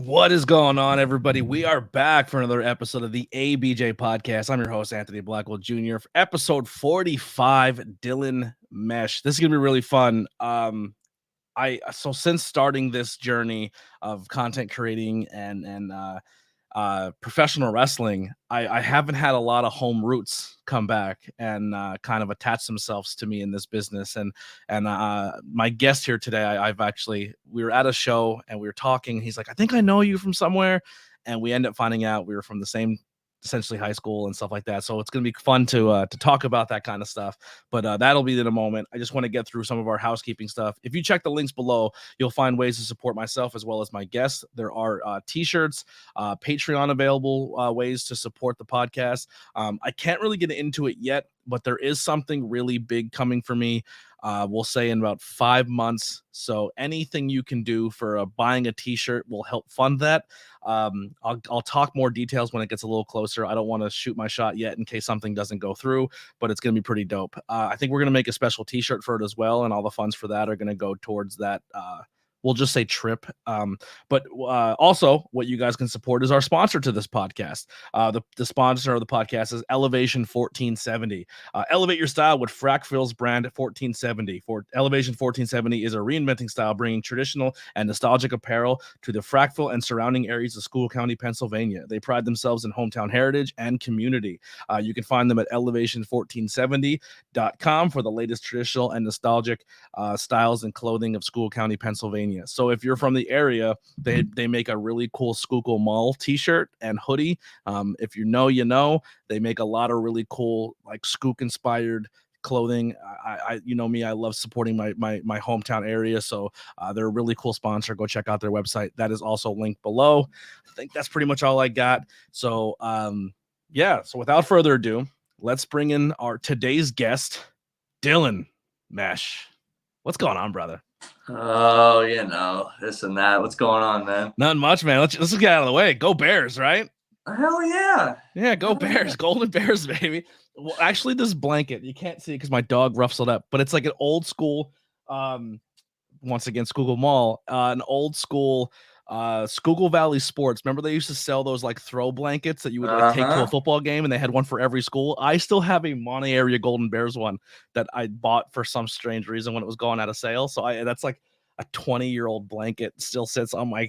What is going on, everybody? We are back for another episode of the ABJ Podcast. I'm your host, Anthony Blackwell Jr. for episode 45, Dylan Mesh. This is gonna be really fun. So since starting this journey of content creating and professional wrestling, I haven't had a lot of home roots come back and kind of attach themselves to me in this business. And my guest here today, we were at a show and we were talking. He's like, I think I know you from somewhere, and we end up finding out we were from the same essentially high school and stuff like that. So it's going to be fun to talk about that kind of stuff, but that'll be in a moment. I just want to get through some of our housekeeping stuff. If you check the links below, you'll find ways to support myself as well as my guests. There are t-shirts, Patreon available, ways to support the podcast. I can't really get into it yet, but there is something really big coming for me. We'll say in about 5 months. So anything you can do for buying a t-shirt will help fund that. I'll talk more details when it gets a little closer. I don't want to shoot my shot yet in case something doesn't go through, but it's going to be pretty dope. I think we're going to make a special t-shirt for it as well, and all the funds for that are going to go towards that. We'll just say trip. But also what you guys can support is our sponsor to this podcast. The sponsor of the podcast is Elevation 1470. Elevate your style with Frackville's brand 1470. Elevation 1470 is a reinventing style, bringing traditional and nostalgic apparel to the Frackville and surrounding areas of School County, Pennsylvania. They pride themselves in hometown heritage and community. You can find them at elevation1470.com for the latest traditional and nostalgic styles and clothing of School County, Pennsylvania. So if you're from the area, they make a really cool Schuylkill Mall t-shirt and hoodie. If you know, you know, they make a lot of really cool like Skook inspired clothing. You know me, I love supporting my hometown area. So they're a really cool sponsor. Go check out their website. That is also linked below. I think that's pretty much all I got. So yeah, so without further ado, let's bring in our today's guest, Dylan Mesh. What's going on, brother? Oh, this and that. What's going on, man? Not much, man. Let's just get out of the way. Go Bears, right? Hell yeah. Yeah, go Bears. Golden Bears, baby. Well, actually, this blanket, you can't see it because my dog roughs it up, but it's like an old school, once again, Schuylkill Mall, an old school Schuylkill Valley Sports. Remember they used to sell those like throw blankets that you would like take to a football game, and they had one for every school. I still have a Monty area Golden Bears one that I bought for some strange reason when it was going out of sale. So that's like a 20-year-old blanket still sits on my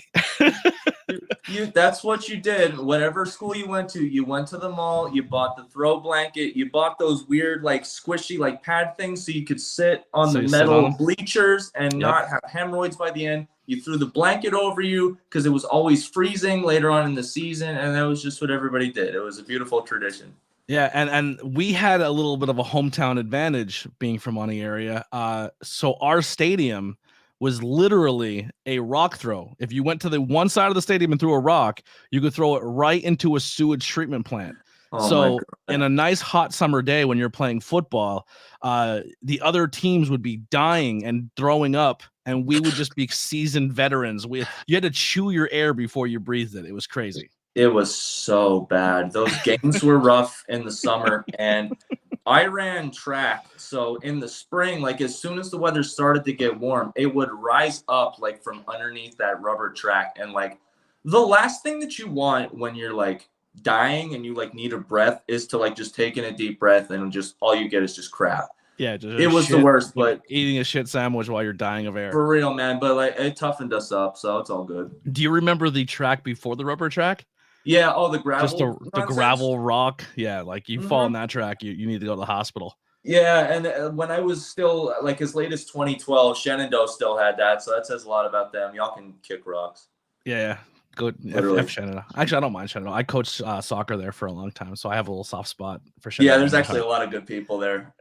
That's what you did. Whatever school you went to the mall, you bought the throw blanket, you bought those weird like squishy like pad things so you could sit on the metal bleachers and not have hemorrhoids by the end. You threw the blanket over you because it was always freezing later on in the season, and that was just what everybody did. It was a beautiful tradition. Yeah, and we had a little bit of a hometown advantage being from Monty area. So our stadium was literally a rock throw. If you went to the one side of the stadium and threw a rock, you could throw it right into a sewage treatment plant. So in a nice hot summer day when you're playing football, the other teams would be dying and throwing up, and we would just be seasoned veterans. You had to chew your air before you breathed it. It was crazy. It was so bad. Those games were rough in the summer, and I ran track. So in the spring, like as soon as the weather started to get warm, it would rise up like from underneath that rubber track. And like the last thing that you want when you're like dying and you like need a breath is to like just taking a deep breath and just all you get is just crap. Yeah, it was the worst. But eating a shit sandwich while you're dying of air. For real, man. But like it toughened us up, so it's all good. Do you remember the track before the rubber track? Yeah, the gravel. Just the gravel rock. Yeah, like you fall in that track, you need to go to the hospital. Yeah, and when I was still like as late as 2012, Shenandoah still had that, so that says a lot about them. Y'all can kick rocks. Yeah, good. F Shenandoah. Actually, I don't mind Shenandoah. I coached soccer there for a long time, so I have a little soft spot for Shenandoah. Yeah, there's actually a lot of good people there.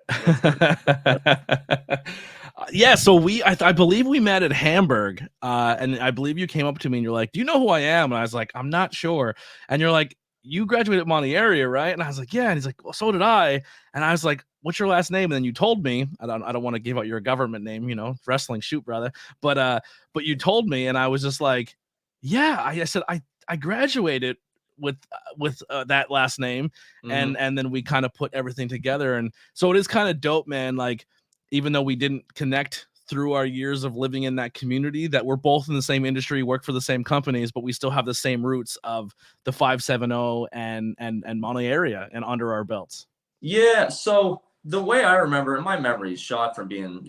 Yeah, so I believe we met at Hamburg, and I believe you came up to me and you're like, "Do you know who I am?" And I was like, "I'm not sure." And you're like, "You graduated at Monty area, right?" And I was like, "Yeah." And he's like, "Well, so did I." And I was like, "What's your last name?" And then you told me. I don't want to give out your government name, wrestling shoot, brother. But you told me, and I was just like, "Yeah." I said I graduated with that last name, and then we kind of put everything together, and so it is kind of dope, man. Like, even though we didn't connect through our years of living in that community that we're both in the same industry, work for the same companies, but we still have the same roots of the 570 and Monterey area and under our belts. Yeah. So the way I remember, and my memory is shot from being,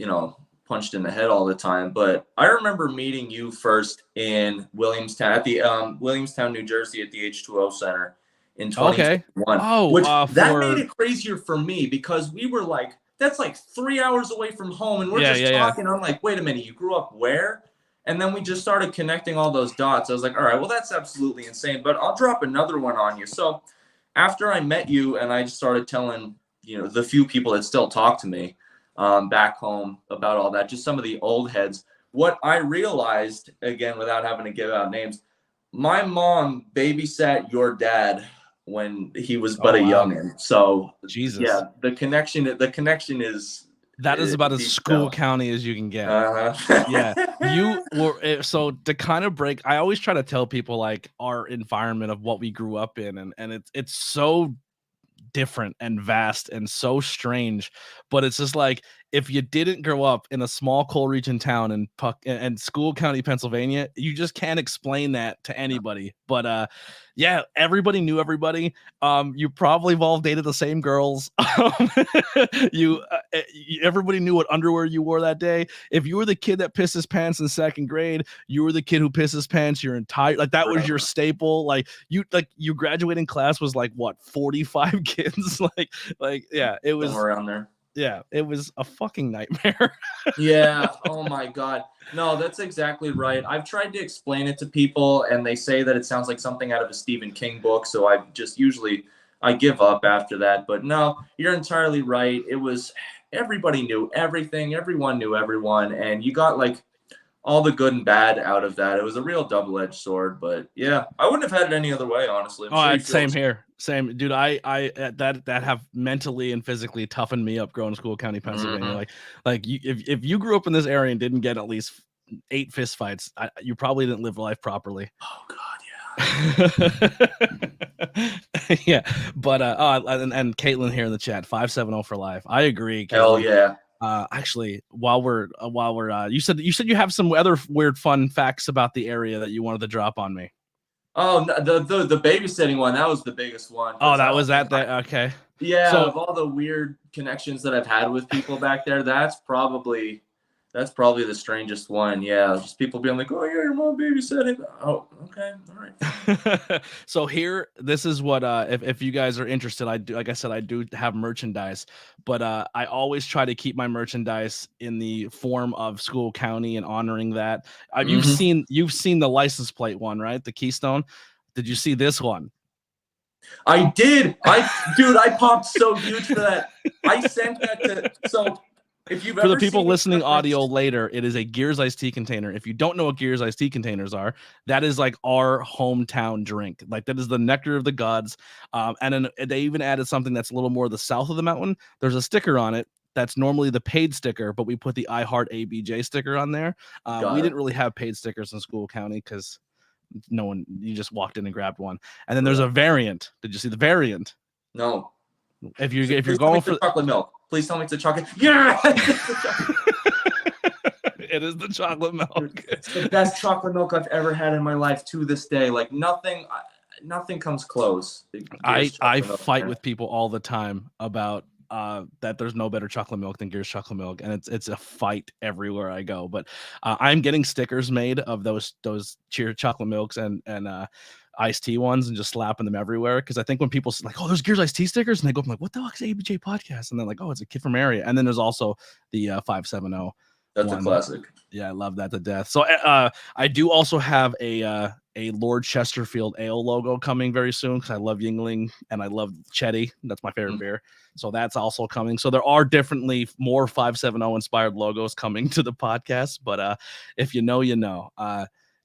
punched in the head all the time, but I remember meeting you first in Williamstown, at the Williamstown, New Jersey, at the H2O Center in 2021. Oh, which that made it crazier for me because we were like, that's like 3 hours away from home, and we're talking. Yeah. I'm like, wait a minute, you grew up where? And then we just started connecting all those dots. I was like, all right, well, that's absolutely insane, but I'll drop another one on you. So after I met you and I just started telling, the few people that still talk to me back home about all that, just some of the old heads, what I realized, again, without having to give out names, my mom babysat your dad when he was but a youngin'. So Jesus. Yeah, the connection is that is about as school county as you can get. Yeah. You were, so to kind of break, I always try to tell people like our environment of what we grew up in, and it's so different and vast and so strange, but it's just like if you didn't grow up in a small coal region town in School County, Pennsylvania, you just can't explain that to anybody. But yeah, everybody knew everybody. You probably all dated the same girls. Everybody knew what underwear you wore that day. If you were the kid that pissed his pants in second grade, you were the kid who pissed his pants your entire, like that was your staple. Like you graduating class was like what, 45 kids? like yeah, it was somewhere around there. Yeah, it was a fucking nightmare. Yeah. Oh my God. No, that's exactly right. I've tried to explain it to people and they say that it sounds like something out of a Stephen King book. So I give up after that. But no, you're entirely right. It was, everybody knew everything. Everyone knew everyone. And you got like all the good and bad out of that. It was a real double-edged sword, but yeah, I wouldn't have had it any other way, honestly. Same here. Same, dude. I that have mentally and physically toughened me up growing in School County, Pennsylvania. Mm-hmm. Like if you grew up in this area and didn't get at least 8 fist fights, you probably didn't live life properly. Oh God, yeah. Yeah, but and Caitlin here in the chat, 570 for life. I agree, Caitlin. Hell yeah. Actually, while we're you said you have some other weird fun facts about the area that you wanted to drop on me. Oh, the babysitting one, that was the biggest one. Oh, that was that okay. Yeah, so, of all the weird connections that I've had with people back there, that's probably the strangest one. Yeah, just people being like, "Oh yeah, your mom babysitting." Oh, okay, all right. So here, this is what if you guys are interested, I do. Like I said, I do have merchandise, but I always try to keep my merchandise in the form of School County and honoring that. You've seen the license plate one, right? The Keystone. Did you see this one? I did. I popped so huge for that. I sent that to so. For the people listening audio later, it is a Gears iced tea container. If you don't know what Gears iced tea containers are, that is like our hometown drink. Like that is the nectar of the gods. And then they even added something that's a little more the south of the mountain. There's a sticker on it that's normally the paid sticker, but we put the I Heart ABJ sticker on there. We didn't really have paid stickers in School County because you just walked in and grabbed one. And then there's a variant. Did you see the variant? No. If you're going for chocolate milk. Please tell me it's a chocolate. Yeah, it is the chocolate milk. It's the best chocolate milk I've ever had in my life to this day. Like nothing comes close. I fight with people all the time about that there's no better chocolate milk than Gears chocolate milk, and it's a fight everywhere I go. But I'm getting stickers made of those Cheer chocolate milks and iced tea ones and just slapping them everywhere, because I think when people like, oh, there's Gears iced tea stickers, and they go, I'm like, what the fuck is ABJ Podcast? And they're like, oh, it's a kid from area. And then there's also the 570. That's a classic. Yeah, I love that to death. So I do also have a Lord Chesterfield Ale logo coming very soon, because I love Yingling and I love Chetty. That's my favorite beer. So that's also coming. So there are definitely more 570 inspired logos coming to the podcast. But if you know, you know.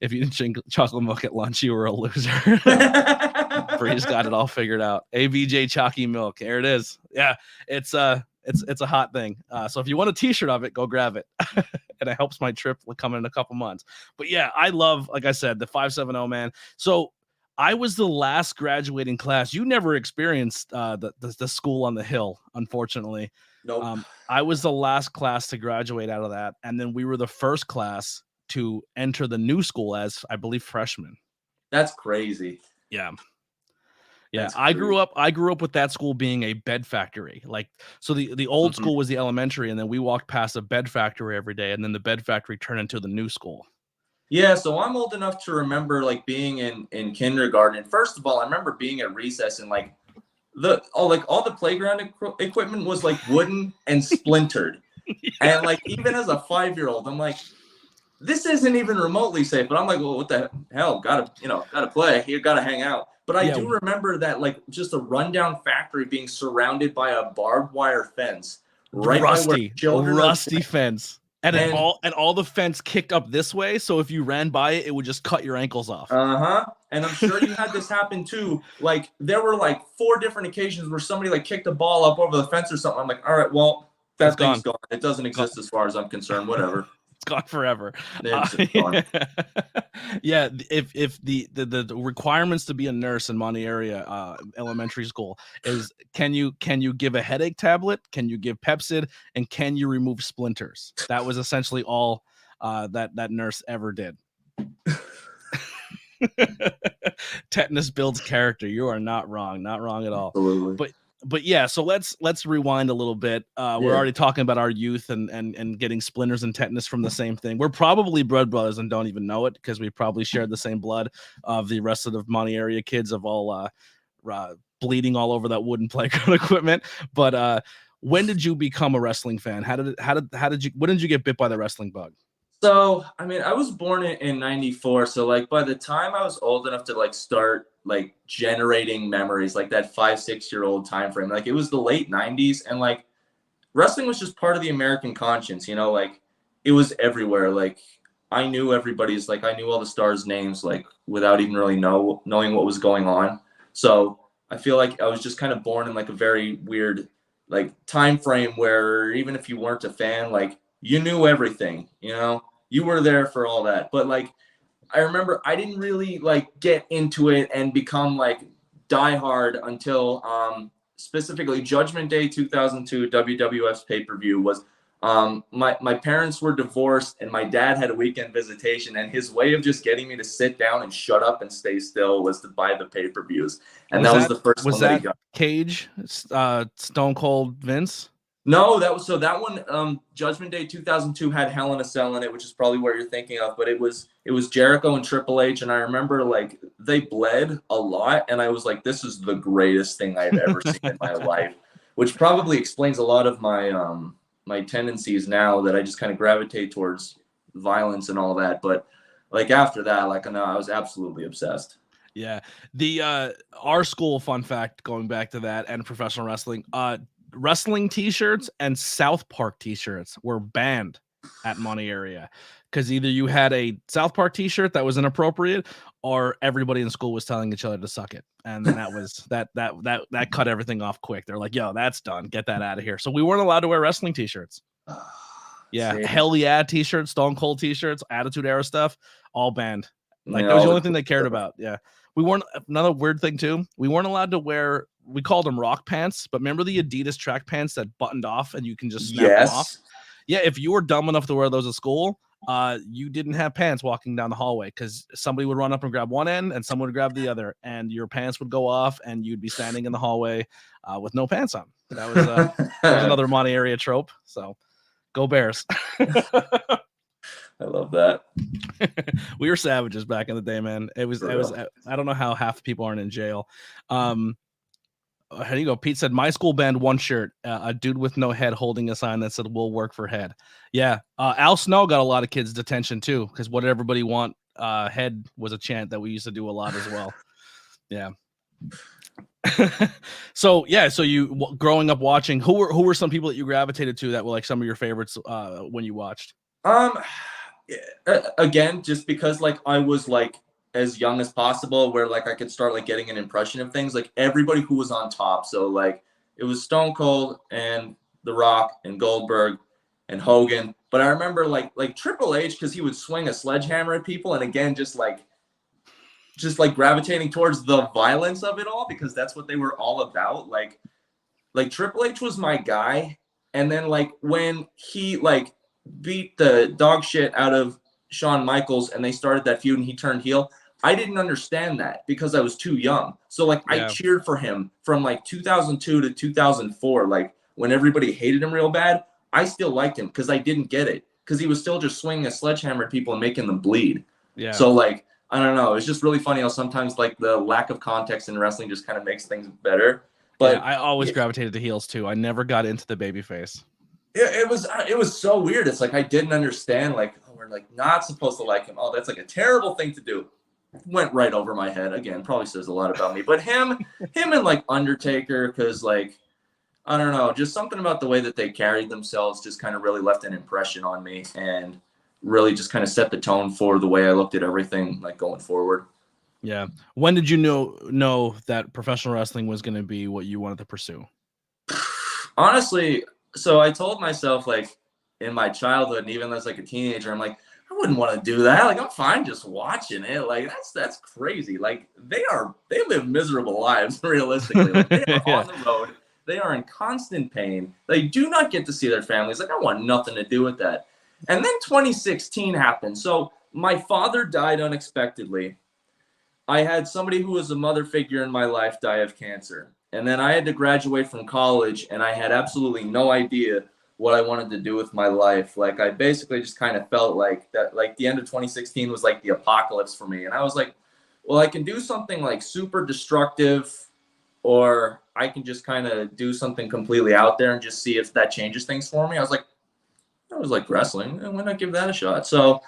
If you didn't drink chocolate milk at lunch, you were a loser. Bree's got it all figured out. ABJ Chalky Milk. There it is. Yeah, it's a hot thing. So if you want a t-shirt of it, go grab it. And it helps my trip come in a couple months. But yeah, I love, like I said, the 570, man. So I was the last graduating class. You never experienced the school on the hill, unfortunately. Nope. I was the last class to graduate out of that, and then we were the first class to enter the new school as, I believe, freshmen. That's crazy. Yeah. That's I crazy. grew up with that school being a bed factory. Like, so the old school was the elementary, and then we walked past a bed factory every day, and then the bed factory turned into the new school. Yeah, so I'm old enough to remember like being in kindergarten. And first of all, I remember being at recess and like all the playground equipment was like wooden and splintered. Yeah. And like even as a 5-year-old, I'm like, this isn't even remotely safe. But I'm like, well, what the hell? Gotta play. You gotta hang out. But I do remember that like just a rundown factory being surrounded by a barbed wire fence, right by where children rusty fence. And all the fence kicked up this way, so if you ran by it, it would just cut your ankles off. And I'm sure you had this happen too. Like there were like 4 different occasions where somebody like kicked a ball up over the fence or something. I'm like, all right, well, that thing's gone. It doesn't exist as far as I'm concerned. Whatever. It's gone forever. Gone. Yeah, if the requirements to be a nurse in Monte area elementary school is can you give a headache tablet, can you give Pepsid, and can you remove splinters? That was essentially all that nurse ever did. Tetanus builds character. You are not wrong at all. Absolutely. But yeah, so let's rewind a little bit. We're already talking about our youth and getting splinters and tetanus from the same thing. We're probably blood brothers and don't even know it because we probably shared the same blood of the rest of the Monte area kids of all bleeding all over that wooden playground equipment. But when did you become a wrestling fan? When did you get bit by the wrestling bug? So, I mean, I was born in 94. So like by the time I was old enough to like start like generating memories, like that 5-6-year-old time frame, like it was the late 90s. And like wrestling was just part of the American conscience, like it was everywhere. Like I knew everybody's, like I knew all the stars' names, like without even really knowing what was going on. So I feel like I was just kind of born in like a very weird like time frame where even if you weren't a fan, like you knew everything, you were there for all that. But like I remember I didn't really like get into it and become like diehard until specifically Judgment Day 2002 WWF's pay-per-view was my parents were divorced and my dad had a weekend visitation, and his way of just getting me to sit down and shut up and stay still was to buy the pay-per-views. And that was the first one that he got. Cage, Stone Cold Vince? No, that one. Judgment Day 2002 had Hell in a Cell in it, which is probably what you're thinking of. But it was Jericho and Triple H, and I remember like they bled a lot, and I was like, "This is the greatest thing I've ever seen in my life," which probably explains a lot of my my tendencies now that I just kind of gravitate towards violence and all that. But like after that, like no, I was absolutely obsessed. Yeah, the our school, fun fact, going back to that and professional wrestling, wrestling t-shirts and South Park t-shirts were banned at Monte area because either you had a South Park t-shirt that was inappropriate or everybody in school was telling each other to suck it, and then that was that cut everything off quick. They're like, yo, that's done, get that out of here. So we weren't allowed to wear wrestling t-shirts. Yeah, Hell yeah t-shirts, Stone Cold t-shirts, Attitude Era stuff, all banned. Like that was the only thing they cared about. Yeah, we weren't. Another weird thing too, we weren't allowed to wear, we called them rock pants, but remember the Adidas track pants that buttoned off and you can just snap them off? Yeah, if you were dumb enough to wear those at school, you didn't have pants walking down the hallway because somebody would run up and grab one end and someone would grab the other, and your pants would go off and you'd be standing in the hallway with no pants on. That was, that was another Monte area trope. So go Bears. I love that. We were savages back in the day, man. It was I don't know how half the people aren't in jail. How do you go? Pete said, my school banned one shirt, a dude with no head holding a sign that said, we'll work for head. Yeah. Al Snow got a lot of kids detention too, because what did everybody want? Head was a chant that we used to do a lot as well. Yeah. So you growing up watching, who were some people that you gravitated to that were like some of your favorites when you watched? Again, just because like I was like as young as possible, where like I could start like getting an impression of things, like everybody who was on top. So like it was Stone Cold and The Rock and Goldberg and Hogan. But I remember like Triple H, because he would swing a sledgehammer at people, and again just like gravitating towards the violence of it all, because that's what they were all about. Like Triple H was my guy, And then like when he like beat the dog shit out of Shawn Michaels and they started that feud and he turned heel, I didn't understand that because I was too young. So like I Yeah. cheered for him from like 2002 to 2004. Like when everybody hated him real bad, I still liked him because I didn't get it because he was still just swinging a sledgehammer at people and making them bleed. Yeah. So like I don't know. It's just really funny how sometimes like the lack of context in wrestling just kind of makes things better. But yeah, I always gravitated to heels too. I never got into the babyface. it was so weird. It's like I didn't understand. Like, oh, we're like not supposed to like him. Oh, that's like a terrible thing to do. Went right over my head again. Probably says a lot about me. But him and like Undertaker, because like I don't know, just something about the way that they carried themselves just kind of really left an impression on me and really just kind of set the tone for the way I looked at everything like going forward. Yeah. When did you know that professional wrestling was going to be what you wanted to pursue? Honestly, so I told myself like in my childhood and even as like a teenager, I'm like, I wouldn't want to do that. Like I'm fine just watching it. Like that's crazy. Like they live miserable lives realistically. Like they are Yeah. on the road. They are in constant pain. They do not get to see their families. Like I want nothing to do with that. And then 2016 happened. So my father died unexpectedly. I had somebody who was a mother figure in my life die of cancer. And then I had to graduate from college and I had absolutely no idea what I wanted to do with my life. Like I basically just kind of felt like that, like the end of 2016 was like the apocalypse for me. And I was like, well, I can do something like super destructive, or I can just kind of do something completely out there and just see if that changes things for me. I was like wrestling, and why not give that a shot? So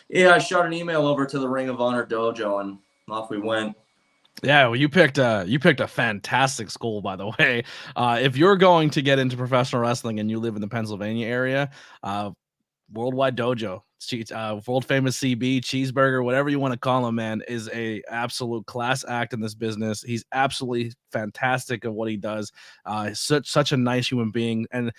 yeah, I shot an email over to the Ring of Honor dojo and off we went. Yeah, well, you picked a fantastic school, by the way. If you're going to get into professional wrestling and you live in the Pennsylvania area, Worldwide Dojo, world famous CB, Cheeseburger, whatever you want to call him, man, is a absolute class act in this business. He's absolutely fantastic at what he does. Such a nice human being, and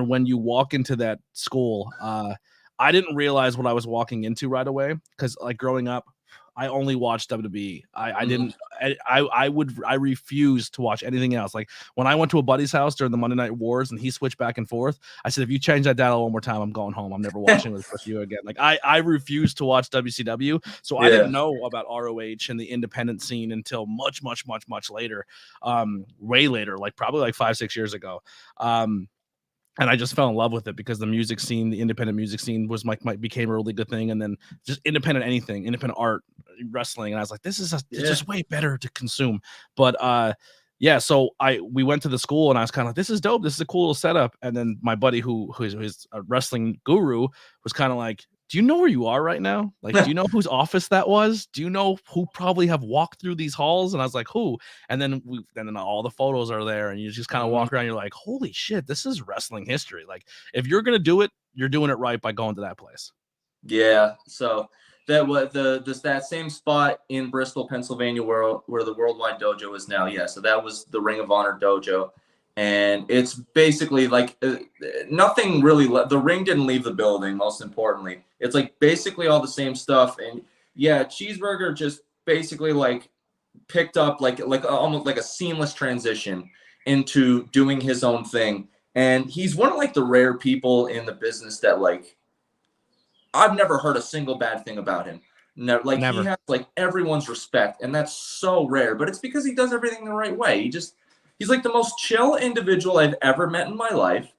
when you walk into that school, I didn't realize what I was walking into right away because like growing up, I only watched WWE. I didn't. I refused to watch anything else. Like when I went to a buddy's house during the Monday Night Wars and he switched back and forth, I said, if you change that dial one more time, I'm going home. I'm never watching with you again. Like I refused to watch WCW. So I didn't know about ROH and the independent scene until much later. Way later, like probably like 5-6 years ago. And I just fell in love with it because the music scene, the independent music scene was became a really good thing. And then just independent anything, independent art, wrestling. And I was like, this is it's just way better to consume. But yeah, so we went to the school and I was kind of like, this is dope. This is a cool little setup. And then my buddy who's a wrestling guru was kind of like, do you know where you are right now? Like, do you know whose office that was? Do you know who probably have walked through these halls? And I was like, who? And then all the photos are there and you just kind of walk around. You're like, holy shit, this is wrestling history. Like if you're going to do it, you're doing it right by going to that place. Yeah. So that was that same spot in Bristol, Pennsylvania, where the Worldwide Dojo is now. Yeah. So that was the Ring of Honor dojo. And it's basically like nothing really. The ring didn't leave the building. Most importantly, it's like basically all the same stuff. And yeah, Cheeseburger just basically like picked up like almost like a seamless transition into doing his own thing. And he's one of like the rare people in the business that like I've never heard a single bad thing about him. Never. He has like everyone's respect, and that's so rare. But it's because he does everything the right way. He's like the most chill individual I've ever met in my life.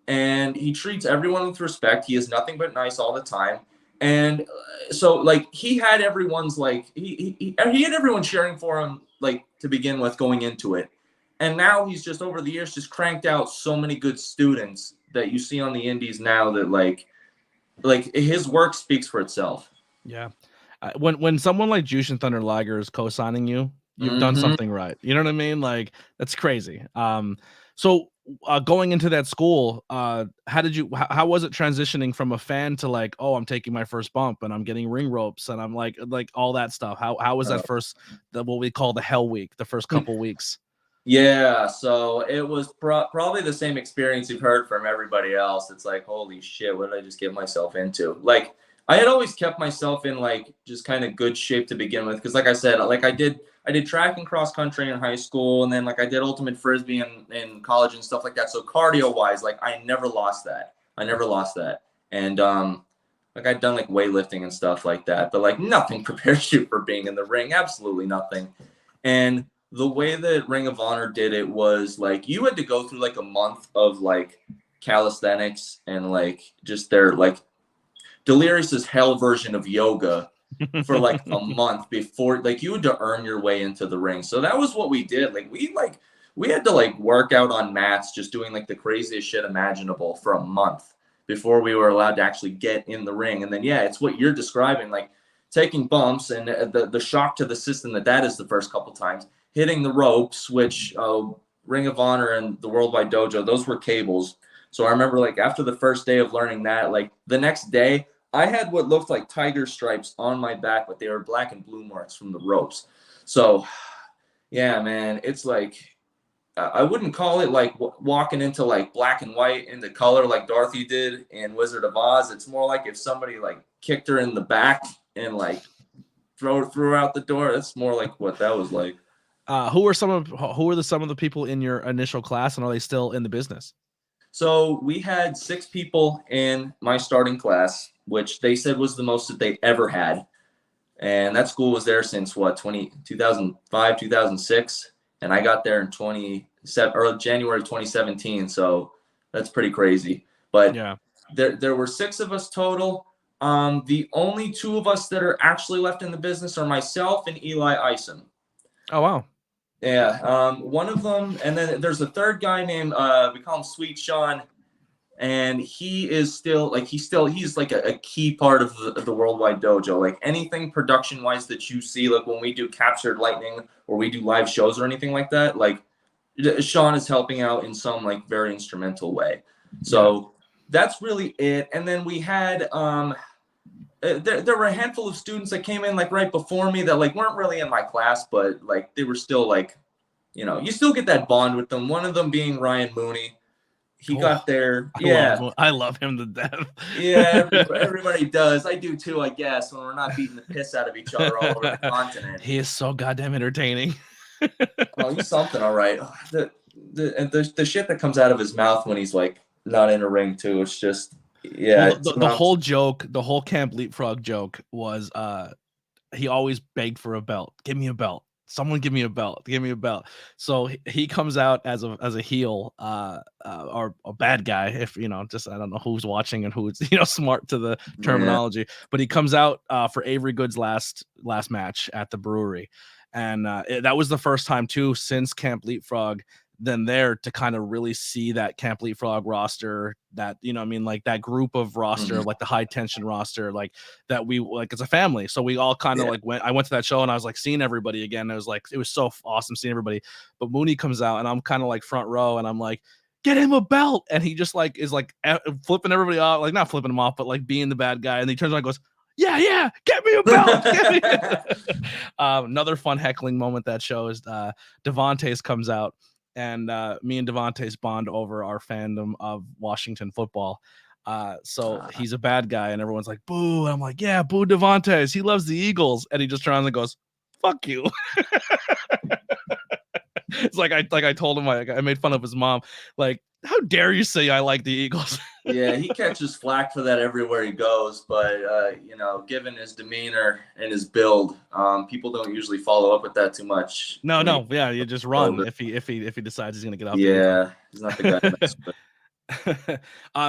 And he treats everyone with respect. He is nothing but nice all the time. And so like he had everyone's like he had everyone cheering for him like to begin with going into it. And now he's just over the years just cranked out so many good students that you see on the indies now that like his work speaks for itself. Yeah. When someone like Jushin Thunder Liger is co-signing you, you've done something right. You know what I mean? Like that's crazy. So going into that school, how was it transitioning from a fan to like, oh, I'm taking my first bump and I'm getting ring ropes and I'm like all that stuff? How was that first, what we call the hell week, the first couple weeks? Yeah, so it was probably the same experience you've heard from everybody else. It's like, holy shit, what did I just get myself into? Like, I had always kept myself in like just kind of good shape to begin with, because like I said, like I did track and cross country in high school, and then like I did ultimate frisbee in college and stuff like that. So cardio wise, like I never lost that. And like I'd done like weightlifting and stuff like that, but like nothing prepares you for being in the ring. Absolutely nothing. And the way that Ring of Honor did it was like you had to go through like a month of like calisthenics and like just their like Delirious's hell version of yoga for like a month before, like you had to earn your way into the ring. So that was what we did. We had to like work out on mats, just doing like the craziest shit imaginable for a month before we were allowed to actually get in the ring. And then, yeah, it's what you're describing, like taking bumps and the shock to the system that is the first couple times, hitting the ropes, which Ring of Honor and the Worldwide Dojo, those were cables. So I remember like after the first day of learning that, like the next day, I had what looked like tiger stripes on my back, but they were black and blue marks from the ropes. So, yeah, man, it's like I wouldn't call it like walking into like black and white into color like Dorothy did in Wizard of Oz. It's more like if somebody like kicked her in the back and like threw her out the door. That's more like what that was like. Who are some of the people in your initial class, and are they still in the business? So we had 6 people in my starting class, which they said was the most that they ever had. And that school was there since 2005, 2006. And I got there in January of 2017. So that's pretty crazy. But yeah, there were 6 of us total. The only 2 of us that are actually left in the business are myself and Eli Isom. Oh, wow. Yeah. One of them. And then there's a third guy named, we call him Sweet Sean. And he's like a key part of the Worldwide Dojo. Like anything production wise that you see, like when we do Captured Lightning or we do live shows or anything like that, like Sean is helping out in some like very instrumental way. So that's really it. And then we had there were a handful of students that came in like right before me that like weren't really in my class, but like they were still like, you still get that bond with them. One of them being Ryan Mooney. He got there. I love him to death. Yeah, everybody does. I do too, I guess, when we're not beating the piss out of each other all over the continent. He is so goddamn entertaining. Oh, he's something, all right. The shit that comes out of his mouth when he's like not in a ring too, it's just the whole joke, the whole Camp Leapfrog joke was he always begged for a belt. Give me a belt. Someone give me a belt. Give me a belt. So he comes out as a heel, or a bad guy. If just I don't know who's watching and who's smart to the terminology. But he comes out for Avery Good's last match at the brewery, and that was the first time too since Camp Leapfrog. Then there to kind of really see that Camp Leapfrog roster, that like that group of roster, like the high tension roster, like that we like it's a family. So we all kind of I went to that show and I was like seeing everybody again. It was so awesome seeing everybody. But Mooney comes out and I'm kind of like front row and I'm like, get him a belt, and he just like is like flipping everybody off, like not flipping him off, but like being the bad guy. And he turns around and goes, yeah, get me a belt. Another fun heckling moment that show is Devontae's comes out. And me and Devontae's bond over our fandom of Washington football. So he's a bad guy, and everyone's like, boo. And I'm like, yeah, boo Devontae's. He loves the Eagles. And he just turns and goes, fuck you. It's like I told him, I made fun of his mom. Like, how dare you say I like the Eagles? Yeah, he catches flack for that everywhere he goes, but given his demeanor and his build, people don't usually follow up with that too much. No, yeah, you just run if he decides he's gonna get off. Yeah, he's not the guy to mess with.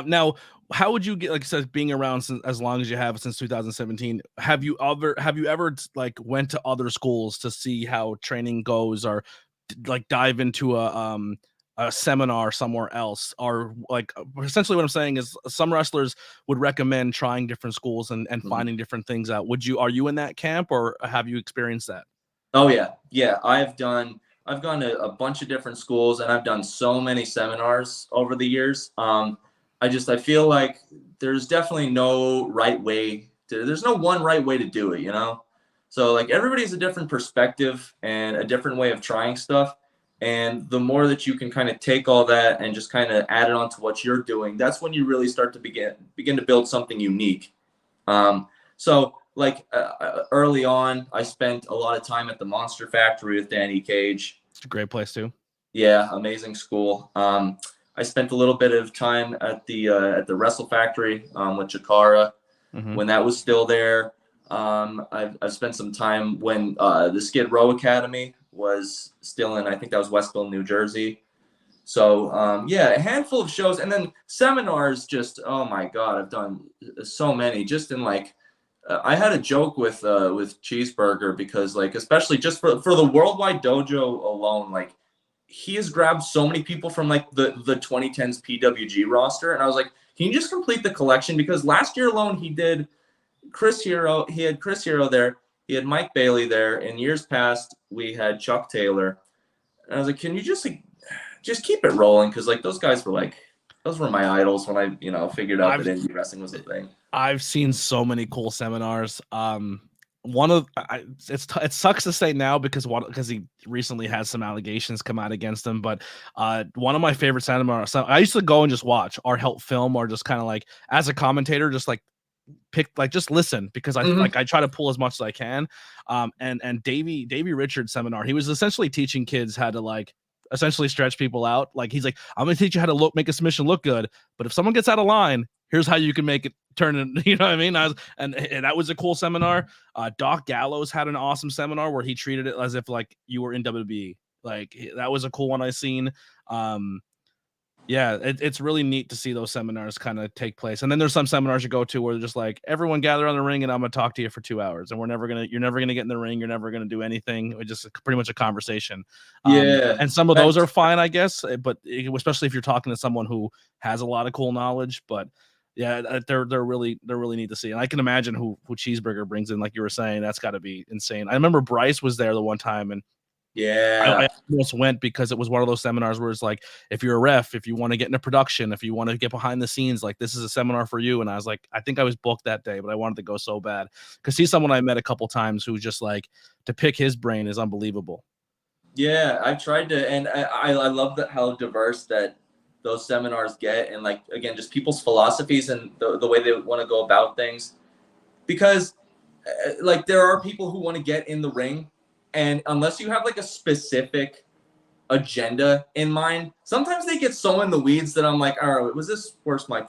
Now, how would you get, like I said, being around as long as you have since 2017? Have you ever like went to other schools to see how training goes, or like dive into a seminar somewhere else? Or like essentially what I'm saying is some wrestlers would recommend trying different schools and finding different things out. Are you in that camp, or have you experienced that? Oh yeah. I've gone to a bunch of different schools, and I've done so many seminars over the years. I feel like there's definitely no right way there's no one right way to do it, So like everybody has a different perspective and a different way of trying stuff. And the more that you can kind of take all that and just kind of add it on to what you're doing, that's when you really start to begin to build something unique. So like early on, I spent a lot of time at the Monster Factory with Danny Cage. It's a great place too. Yeah, amazing school. I spent a little bit of time at the Wrestle Factory with Chikara when that was still there. I've spent some time when the Skid Row Academy was still in, I think that was Westville, New Jersey. So yeah, a handful of shows, and then seminars. Just, oh my God, I've done so many. Just in like, I had a joke with Cheeseburger because like, especially just for the Worldwide Dojo alone, like he has grabbed so many people from like the 2010s PWG roster, and I was like, can you just complete the collection? Because last year alone he did Chris Hero. He had Chris Hero there. He had Mike Bailey there. In years past, we had Chuck Taylor. And I was like, can you just keep it rolling? Because like those guys were those were my idols when I figured out that indie wrestling was a thing. I've seen so many cool seminars. It sucks to say now because he recently had some allegations come out against him. But one of my favorite seminars, I used to go and just watch or help film or just kind of like as a commentator, just like pick, like just listen, because I try to pull as much as I can. And Davey Richards seminar, he was essentially teaching kids how to like essentially stretch people out. Like he's like, I'm gonna teach you how to make a submission look good, but if someone gets out of line, here's how you can make it turn in, you know what I mean? And that was a cool seminar. Doc Gallows had an awesome seminar where he treated it as if like you were in WWE. Like that was a cool one I seen. Yeah, it's really neat to see those seminars kind of take place. And then there's some seminars you go to where they're just like, everyone gather on the ring and I'm gonna talk to you for 2 hours, and you're never gonna get in the ring, you're never gonna do anything. It's just pretty much a conversation. And some of those are fine, I guess, but especially if you're talking to someone who has a lot of cool knowledge. But yeah, they're really neat to see. And I can imagine who Cheeseburger brings in, like you were saying, that's got to be insane. I remember Bryce was there the one time, and I almost went because it was one of those seminars where it's like, if you're a ref, if you want to get into production, if you want to get behind the scenes, like this is a seminar for you. And I was like, I think I was booked that day, but I wanted to go so bad because he's someone I met a couple times who just like, to pick his brain is unbelievable. Yeah, I tried to, and I love how diverse that those seminars get, and like again, just people's philosophies and the way they want to go about things. Because like there are people who want to get in the ring, and unless you have like a specific agenda in mind, sometimes they get so in the weeds that I'm like, all right, was this worth my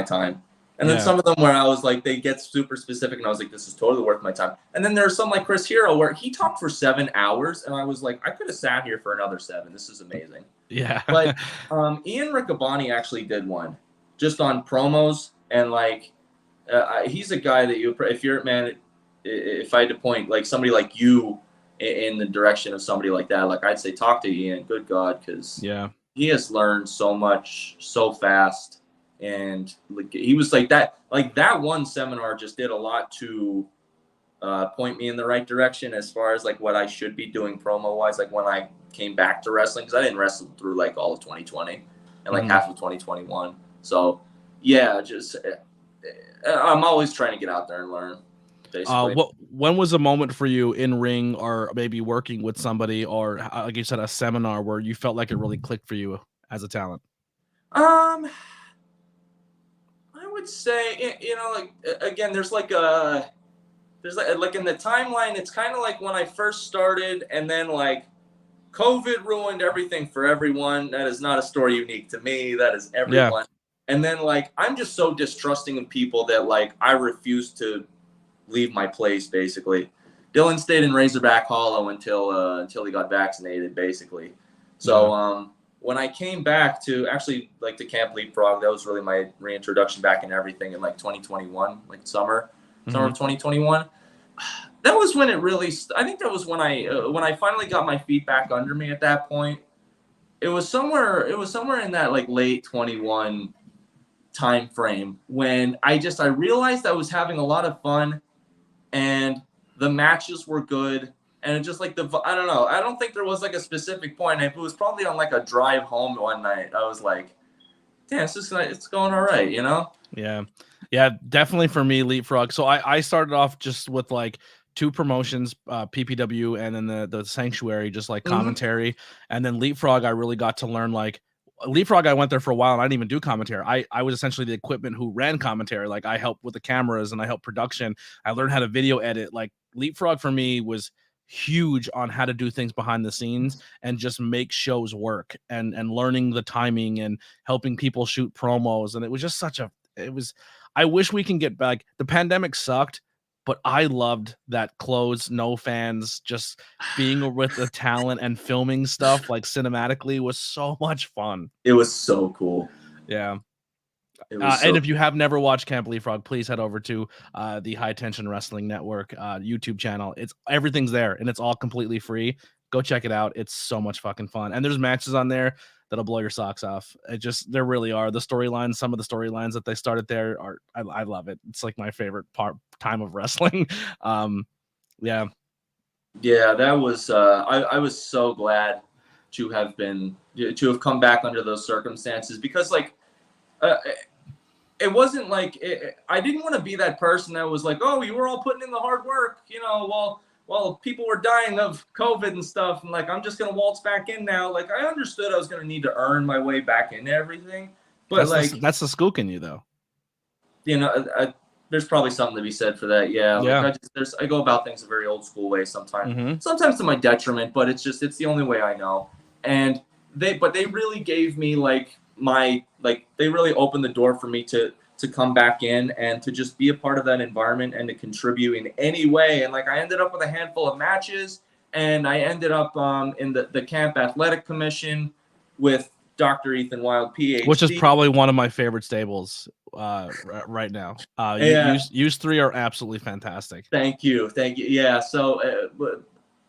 time? And then some of them where I was like, they get super specific, and I was like, this is totally worth my time. And then there's some like Chris Hero where he talked for 7 hours, and I was like, I could have sat here for another 7. This is amazing. Yeah. But Ian Riccaboni actually did one just on promos, and like he's a guy that if I had to point like somebody like you in the direction of somebody like that, like I'd say talk to Ian. Good God, because he has learned so much so fast. And like he was like that one seminar just did a lot to point me in the right direction as far as like what I should be doing promo wise, like when I came back to wrestling, because I didn't wrestle through like all of 2020 and like half of 2021. So yeah, just I'm always trying to get out there and learn. Basically. When was a moment for you in ring or maybe working with somebody or like you said, a seminar where you felt like it really clicked for you as a talent? I would say, like again, there's like in the timeline, it's kind of like when I first started, and then like COVID ruined everything for everyone. That is not a story unique to me. That is everyone. Yeah. And then like I'm just so distrusting of people that like I refuse to leave my place. Basically, Dylan stayed in Razorback Hollow until he got vaccinated. Basically, so when I came back to actually like to Camp Leapfrog, that was really my reintroduction back in everything in like 2021, like summer of 2021. That was when it really. I think that was when I finally got my feet back under me. At that point, it was somewhere in that like late 21 time frame when I realized I was having a lot of fun, and the matches were good. And it just like I don't know. I don't think there was like a specific point. It was probably on like a drive home one night. I was like, damn, it's going all right, you know? Yeah, definitely for me, Leapfrog. So I started off just with like 2 promotions, PPW and then the Sanctuary, just like commentary. And then Leapfrog, I really got to learn like Leapfrog, I went there for a while and I didn't even do commentary. I was essentially the equipment who ran commentary. Like I helped with the cameras and I helped production. I learned how to video edit. Like Leapfrog for me was huge on how to do things behind the scenes and just make shows work and learning the timing and helping people shoot promos. And it was just I wish we can get back. The pandemic sucked, but I loved that closed, no fans, just being with the talent and filming stuff like cinematically was so much fun. It was so cool. Yeah. And if you have never watched Camp Leapfrog, please head over to the High Tension Wrestling Network YouTube channel. Everything's there and it's all completely free. Go check it out. It's so much fucking fun. And there's matches on there that'll blow your socks off. There really are. The storylines, some of the storylines that they started there I love it. It's like my favorite time of wrestling. Yeah, that was I was so glad to have come back under those circumstances, because like it wasn't like I didn't want to be that person that was like, oh, you were all putting in the hard work, while people were dying of COVID and stuff, and like I'm just gonna waltz back in now. Like I understood I was gonna need to earn my way back into everything, but that's the skook in you, though. There's probably something to be said for that. Yeah. Like I go about things a very old school way sometimes. Mm-hmm. Sometimes to my detriment, but it's the only way I know. And they really gave me they really opened the door for me to come back in and to just be a part of that environment and to contribute in any way. And like I ended up with a handful of matches, and I ended up in the Camp Athletic Commission with Dr. Ethan Wild, PhD. Which is probably one of my favorite stables right now. You three are absolutely fantastic. Thank you. Yeah, so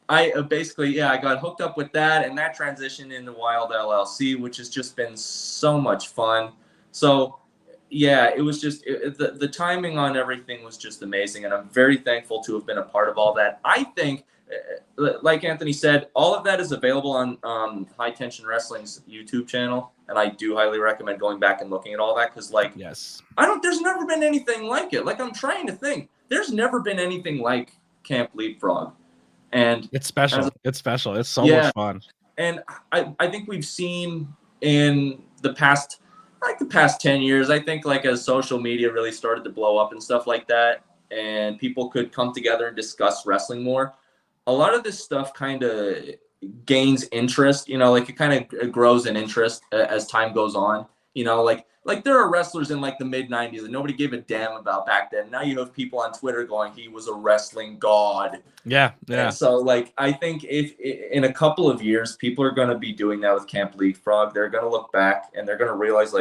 I basically, I got hooked up with that, and that transitioned into Wild LLC, which has just been so much fun. So yeah, it was just the timing on everything was just amazing, and I'm very thankful to have been a part of all that. I think, like Anthony said, all of that is available on High Tension Wrestling's YouTube channel, and I do highly recommend going back and looking at all that, because yes, there's never been anything like it. Like I'm trying to think, there's never been anything like Camp Leapfrog, and it's special. It's so much fun. And I think we've seen in the past 10 years, I think as social media really started to blow up and stuff like that, and people could come together and discuss wrestling more, a lot of this stuff kind of gains interest, it kind of grows in interest as time goes on, like there are wrestlers in the mid 90s that nobody gave a damn about back then. Now you have people on Twitter going, he was a wrestling god. Yeah. And so I think if in a couple of years, people are going to be doing that with Camp Leapfrog. They're going to look back and they're going to realize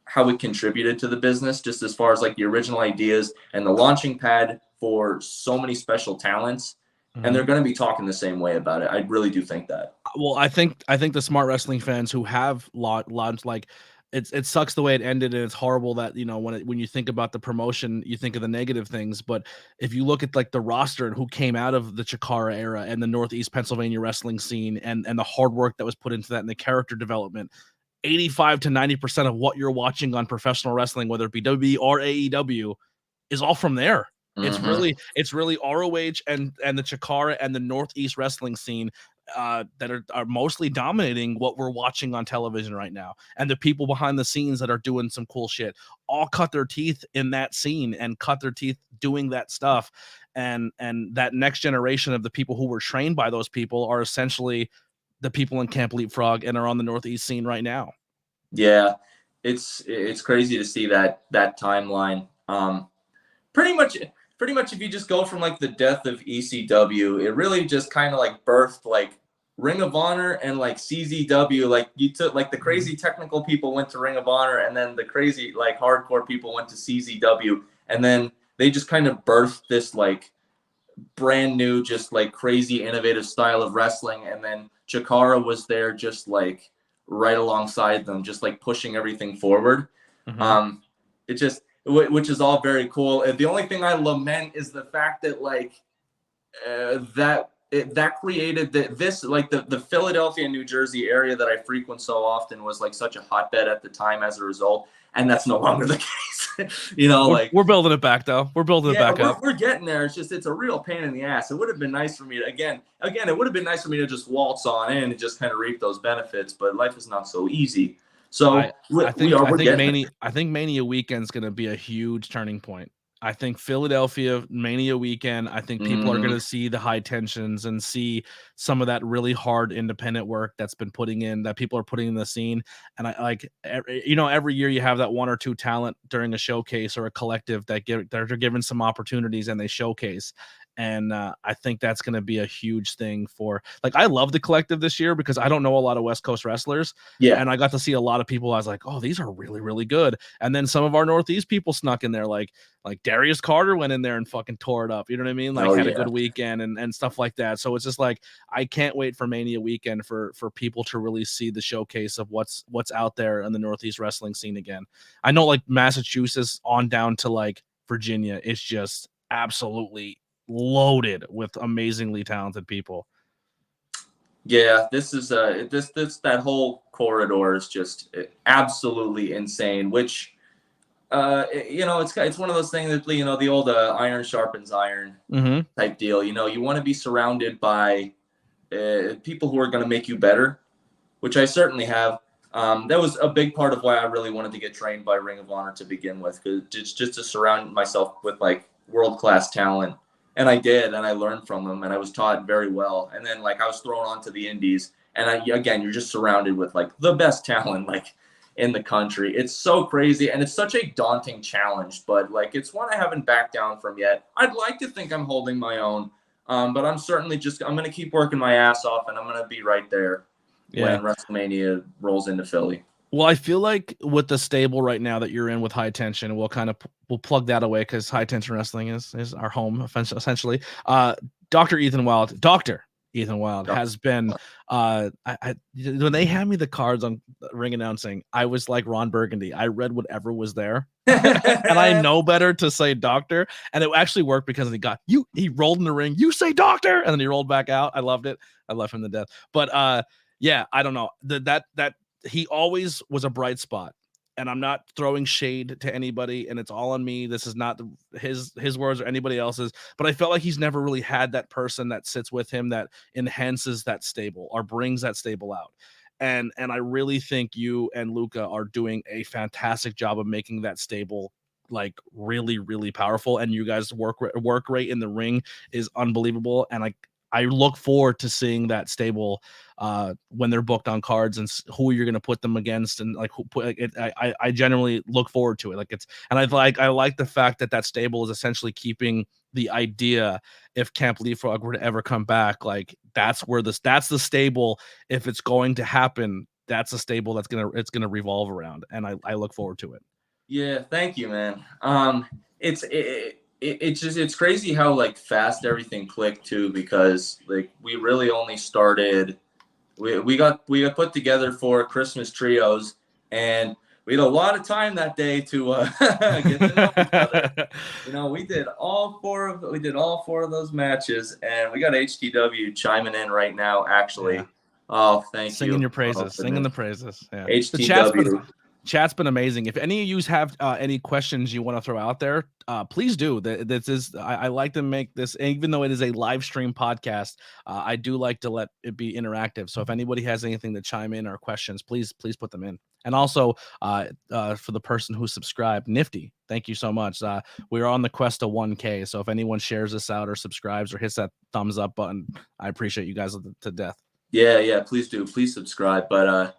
how it contributed to the business, just as far as the original ideas and the launching pad for so many special talents. And they're going to be talking the same way about it. I really do think that. Well, I think the smart wrestling fans who have launched, it sucks the way it ended, and it's horrible that when you think about the promotion, you think of the negative things. But if you look at the roster and who came out of the Chikara era and the Northeast Pennsylvania wrestling scene and the hard work that was put into that and the character development, 85 to 90% of what you're watching on professional wrestling, whether it be WWE or AEW, is all from there. It's really ROH and the Chikara and the Northeast wrestling scene that are mostly dominating what we're watching on television right now. And the people behind the scenes that are doing some cool shit all cut their teeth in that scene and cut their teeth doing that stuff. And that next generation of the people who were trained by those people are essentially the people in Camp Leapfrog and are on the Northeast scene right now. Yeah, it's crazy to see that timeline. Pretty much if you just go from the death of ECW, it really just kind of birthed Ring of Honor and CZW. You took the crazy technical people went to Ring of Honor, and then the crazy hardcore people went to CZW, and then they just kind of birthed this brand new, just crazy innovative style of wrestling. And then Chikara was there just right alongside them, just pushing everything forward. Which is all very cool. The only thing I lament is the fact that that created the Philadelphia, New Jersey area that I frequent so often was such a hotbed at the time as a result, and that's no longer the case. We're building it back though. We're building it back up. We're getting there. It's a real pain in the ass. It would have been nice for me to it would have been nice for me to just waltz on in and just kind of reap those benefits, but life is not so easy. So I think we're getting there. I think Mania weekend is going to be a huge turning point. I think Philadelphia Mania weekend, I think people are going to see the high tensions and see some of that really hard independent work that's been that people are putting in the scene. And I like, every year you have that one or two talent during a showcase or a collective that they're given some opportunities and they showcase. And I think that's going to be a huge thing for, like, I love the collective this year because I don't know a lot of West Coast wrestlers. Yeah. And I got to see a lot of people. I was like, oh, these are really, really good. And then some of our Northeast people snuck in there, like Darius Carter went in there and fucking tore it up. You know what I mean? Like, had a good weekend and stuff like that. So it's just like, I can't wait for Mania weekend for people to really see the showcase of what's out there in the Northeast wrestling scene again. I know, like, Massachusetts on down to like Virginia is just absolutely loaded with amazingly talented people. Yeah, this is that whole corridor is just absolutely insane. Which, it's one of those things that the old iron sharpens iron type deal. You want to be surrounded by people who are going to make you better, which I certainly have. That was a big part of why I really wanted to get trained by Ring of Honor to begin with, because just to surround myself with like world-class talent. And I did, and I learned from them, and I was taught very well. And then, like, I was thrown onto the indies, and you're just surrounded with like the best talent, like, in the country. It's so crazy, and it's such a daunting challenge, but like, it's one I haven't backed down from yet. I'd like to think I'm holding my own, but I'm certainly I'm going to keep working my ass off, and I'm going to be right there when WrestleMania rolls into Philly. Well, I feel like with the stable right now that you're in with High Tension, we'll plug that away because High Tension Wrestling is our home essentially. Dr. Ethan Wild has been when they had me the cards on ring announcing, I was like Ron Burgundy. I read whatever was there. And I know better to say doctor, and it actually worked because he rolled in the ring, you say doctor, and then he rolled back out. I loved it. I left him to death. But yeah, I don't know. That he always was a bright spot, and I'm not throwing shade to anybody, and it's all on me. This is not his words or anybody else's, but I felt like he's never really had that person that sits with him that enhances that stable or brings that stable out. And I really think you and Luca are doing a fantastic job of making that stable like really, really powerful. And you guys work rate in the ring is unbelievable. And I look forward to seeing that stable when they're booked on cards and who you're going to put them against, and like I generally look forward to it. I like the fact that stable is essentially keeping the idea, if Camp Leapfrog were to ever come back, like that's the stable. If it's going to happen, that's a stable it's gonna revolve around, and I look forward to it. Yeah, thank you, man. It's crazy how like fast everything clicked too, because like we really only started, we got put together for Christmas trios, and we had a lot of time that day to get to know each other. We did all four of those matches, and we got HTW chiming in right now, actually. Yeah. Oh, thank you. Singing your praises, singing the praises. Yeah. HTW. Chat's been amazing. If any of you have any questions you want to throw out there, please do. I like to make this, even though it is a live stream podcast, I do like to let it be interactive. So if anybody has anything to chime in or questions, please put them in. And also for the person who subscribed, Nifty, thank you so much. We're on the quest to 1K. So if anyone shares this out or subscribes or hits that thumbs up button, I appreciate you guys to death. Yeah, please do. Please subscribe. But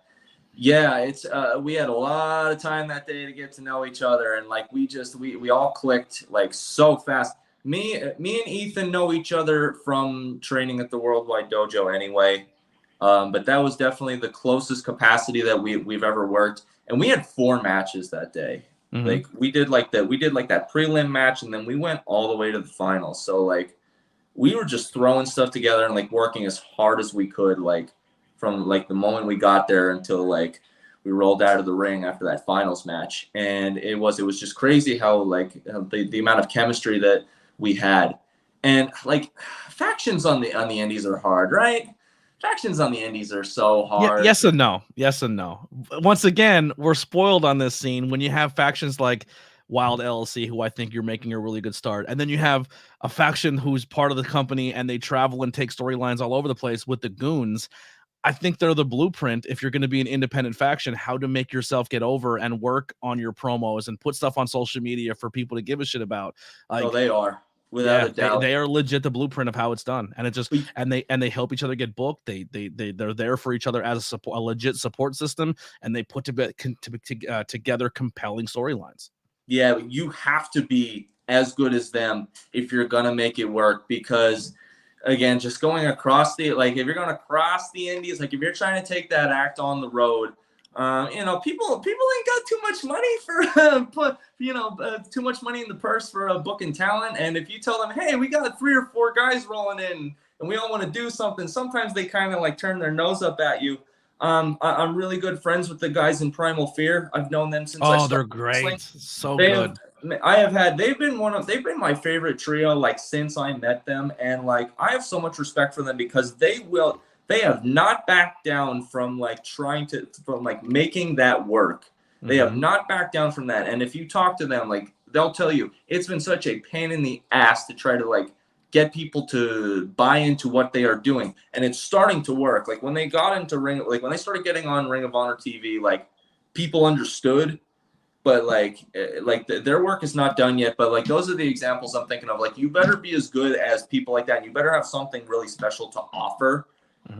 yeah, it's we had a lot of time that day to get to know each other, and like we all clicked like so fast. Me and Ethan know each other from training at the Worldwide Dojo anyway, but that was definitely the closest capacity that we've ever worked. And we had 4 matches that day. Mm-hmm. Like we did that prelim match, and then we went all the way to the finals. So like we were just throwing stuff together and like working as hard as we could, like from like the moment we got there until like we rolled out of the ring after that finals match. And it was just crazy how like the amount of chemistry that we had. And like factions on the indies are hard, right? Factions on the indies are so hard. Yes and no. Once again, we're spoiled on this scene when you have factions like Wild LLC, who I think you're making a really good start. And then you have a faction who's part of the company and they travel and take storylines all over the place with the Goons. I think they're the blueprint if you're going to be an independent faction, how to make yourself get over and work on your promos and put stuff on social media for people to give a shit about. Like, No, they are without a doubt. They are legit the blueprint of how it's done, and it just and they help each other get booked. They're there for each other as a legit support system, and they put together compelling storylines. Yeah, you have to be as good as them if you're gonna make it work, because again, just going across the, like, if you're going to cross the Indies, like if you're trying to take that act on the road, you know, people ain't got too much money for, too much money in the purse for booking talent. And if you tell them, hey, we got 3 or 4 guys rolling in and we all want to do something, sometimes they kind of like turn their nose up at you. I'm really good friends with the guys in Primal Fear. I've known them since I started. They're great. Wrestling. So good. They've been my favorite trio, like, since I met them. And like, I have so much respect for them because they have not backed down from like making that work. They have not backed down from that. And if you talk to them, like, they'll tell you it's been such a pain in the ass to try to like get people to buy into what they are doing. And it's starting to work. Like when they got into when they started getting on Ring of Honor TV, like, people understood. But their work is not done yet. But like, those are the examples I'm thinking of. Like, you better be as good as people like that. And you better have something really special to offer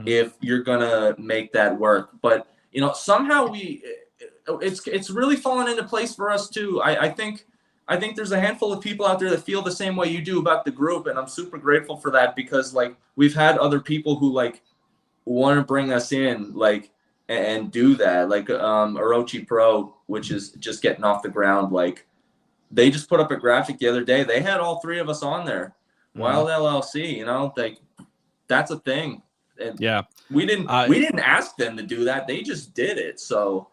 if you're gonna make that work. But you know, somehow it's really fallen into place for us too. I think there's a handful of people out there that feel the same way you do about the group, and I'm super grateful for that, because like, we've had other people who like want to bring us in, like, and do that, like Orochi Pro, which is just getting off the ground. Like, they just put up a graphic the other day. They had all 3 of us on there. Wild LLC, you know, like, that's a thing. And we didn't ask them to do that. They just did it. So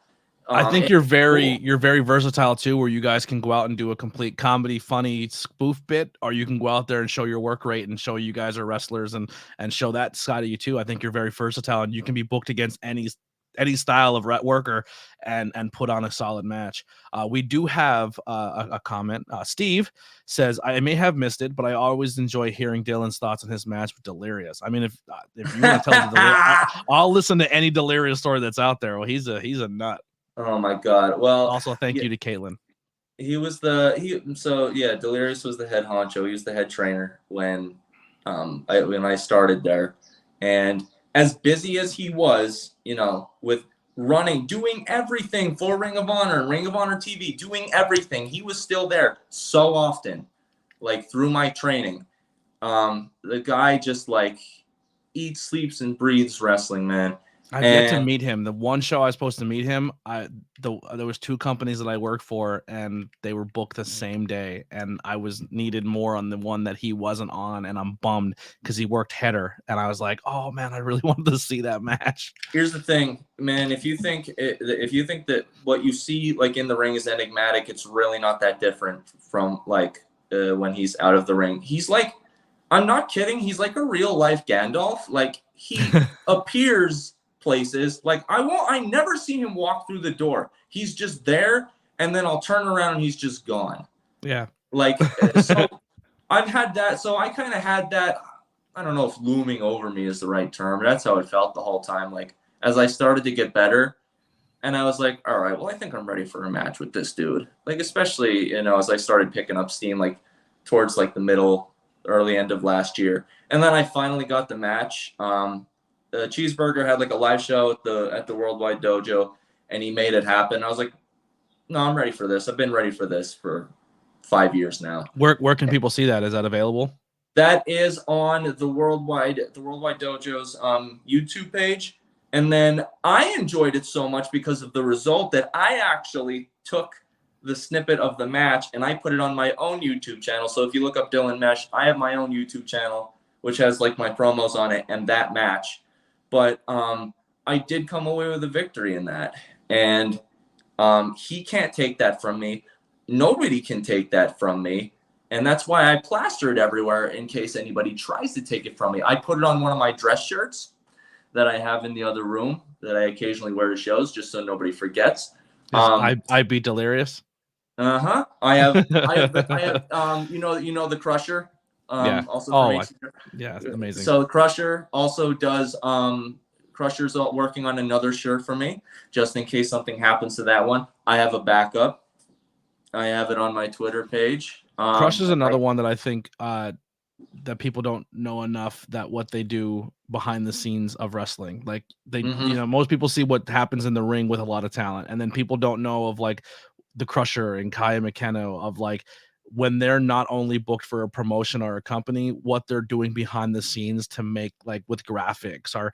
I think you're very versatile too, where you guys can go out and do a complete comedy, funny spoof bit, or you can go out there and show your work rate and show you guys are wrestlers and show that side of you too. I think you're very versatile, and you can be booked against any style of worker and put on a solid match. We do have a comment. Steve says, I may have missed it, but I always enjoy hearing Dylan's thoughts on his match with Delirious. I mean, if you want to tell Delirious, I'll listen to any Delirious story that's out there. Well, he's a nut. Oh my God. Well, also thank you to Caitlin. Delirious was the head honcho. He was the head trainer when I started there. And as busy as he was, you know, with running, doing everything for Ring of Honor and Ring of Honor TV, doing everything, he was still there so often, like, through my training. The guy just like eats, sleeps, and breathes wrestling, man. I've yet to meet him. The one show I was supposed to meet him, there was 2 companies that I worked for, and they were booked the same day, and I was needed more on the one that he wasn't on, and I'm bummed because he worked header, and I was like, oh man, I really wanted to see that match. Here's the thing, man. If you think that what you see like in the ring is enigmatic, it's really not that different from like when he's out of the ring. He's like, I'm not kidding. He's like a real life Gandalf. Like, he appears places. Like, I never see him walk through the door. He's just there, and then I'll turn around and he's just gone. Yeah. Like, so I've had that. So I kind of had that. I don't know if looming over me is the right term. That's how it felt the whole time. Like, as I started to get better, and I was like, all right, well, I think I'm ready for a match with this dude. Like, especially, you know, as I started picking up steam, like towards like the early end of last year. And then I finally got the match. Cheeseburger had like a live show at the Worldwide Dojo, and he made it happen. I was like, no, I'm ready for this. I've been ready for this for 5 years now. Where can people see that? Is that available? That is on the Worldwide Dojo's YouTube page. And then I enjoyed it so much because of the result that I actually took the snippet of the match and I put it on my own YouTube channel. So if you look up Dylan Mesh, I have my own YouTube channel, which has like my promos on it and that match. But I did come away with a victory in that. And he can't take that from me. Nobody can take that from me. And that's why I plaster it everywhere in case anybody tries to take it from me. I put it on one of my dress shirts that I have in the other room that I occasionally wear to shows just so nobody forgets. I be delirious. I have you know the Crusher. Yeah. Also, yeah, amazing. So the Crusher also does Crusher's working on another shirt for me, just in case something happens to that one. I have a backup. I have it on my Twitter page. Crush is another one that I think that people don't know enough, that what they do behind the scenes of wrestling. Like they, most people see what happens in the ring with a lot of talent, and then people don't know of like the Crusher and Kaya McKenna, of like when they're not only booked for a promotion or a company, what they're doing behind the scenes to make, like with graphics, or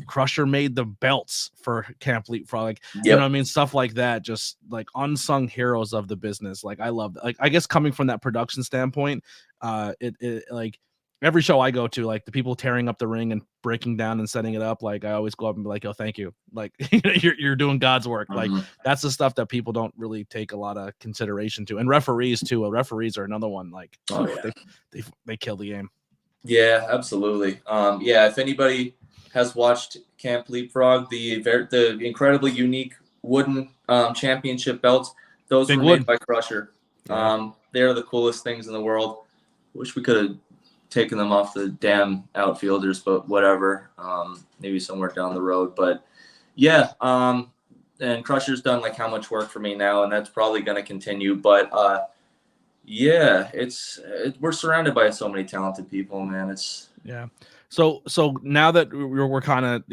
Crusher made the belts for Camp Leapfrog, like you know what I mean, stuff like that. Just like unsung heroes of the business. Like I love that. Like I guess coming from that production standpoint, it like every show I go to, like the people tearing up the ring and breaking down and setting it up, like I always go up and be like, "Oh, thank you." Like you're doing God's work. Like that's the stuff that people don't really take a lot of consideration to. And referees too. Referees are another one. Like they kill the game. Yeah, absolutely. If anybody has watched Camp Leapfrog, the incredibly unique wooden championship belts, those were made by Crusher. They're the coolest things in the world. Wish we could have taken them off the damn outfielders, but whatever. Maybe somewhere down the road. But yeah, and Crusher's done like how much work for me now, and that's probably going to continue. But we're surrounded by so many talented people, man. So now that we're kind of,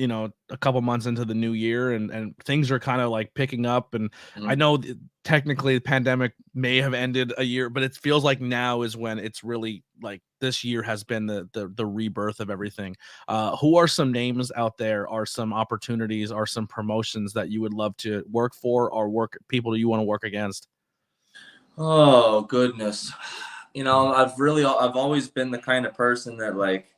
a couple months into the new year, and things are kind of like picking up, and I know technically the pandemic may have ended a year, but it feels like now is when it's really like this year has been the rebirth of everything. Who are some names out there, are some opportunities, are some promotions that you would love to work for, or people you want to work against? Oh goodness. I've always been the kind of person that like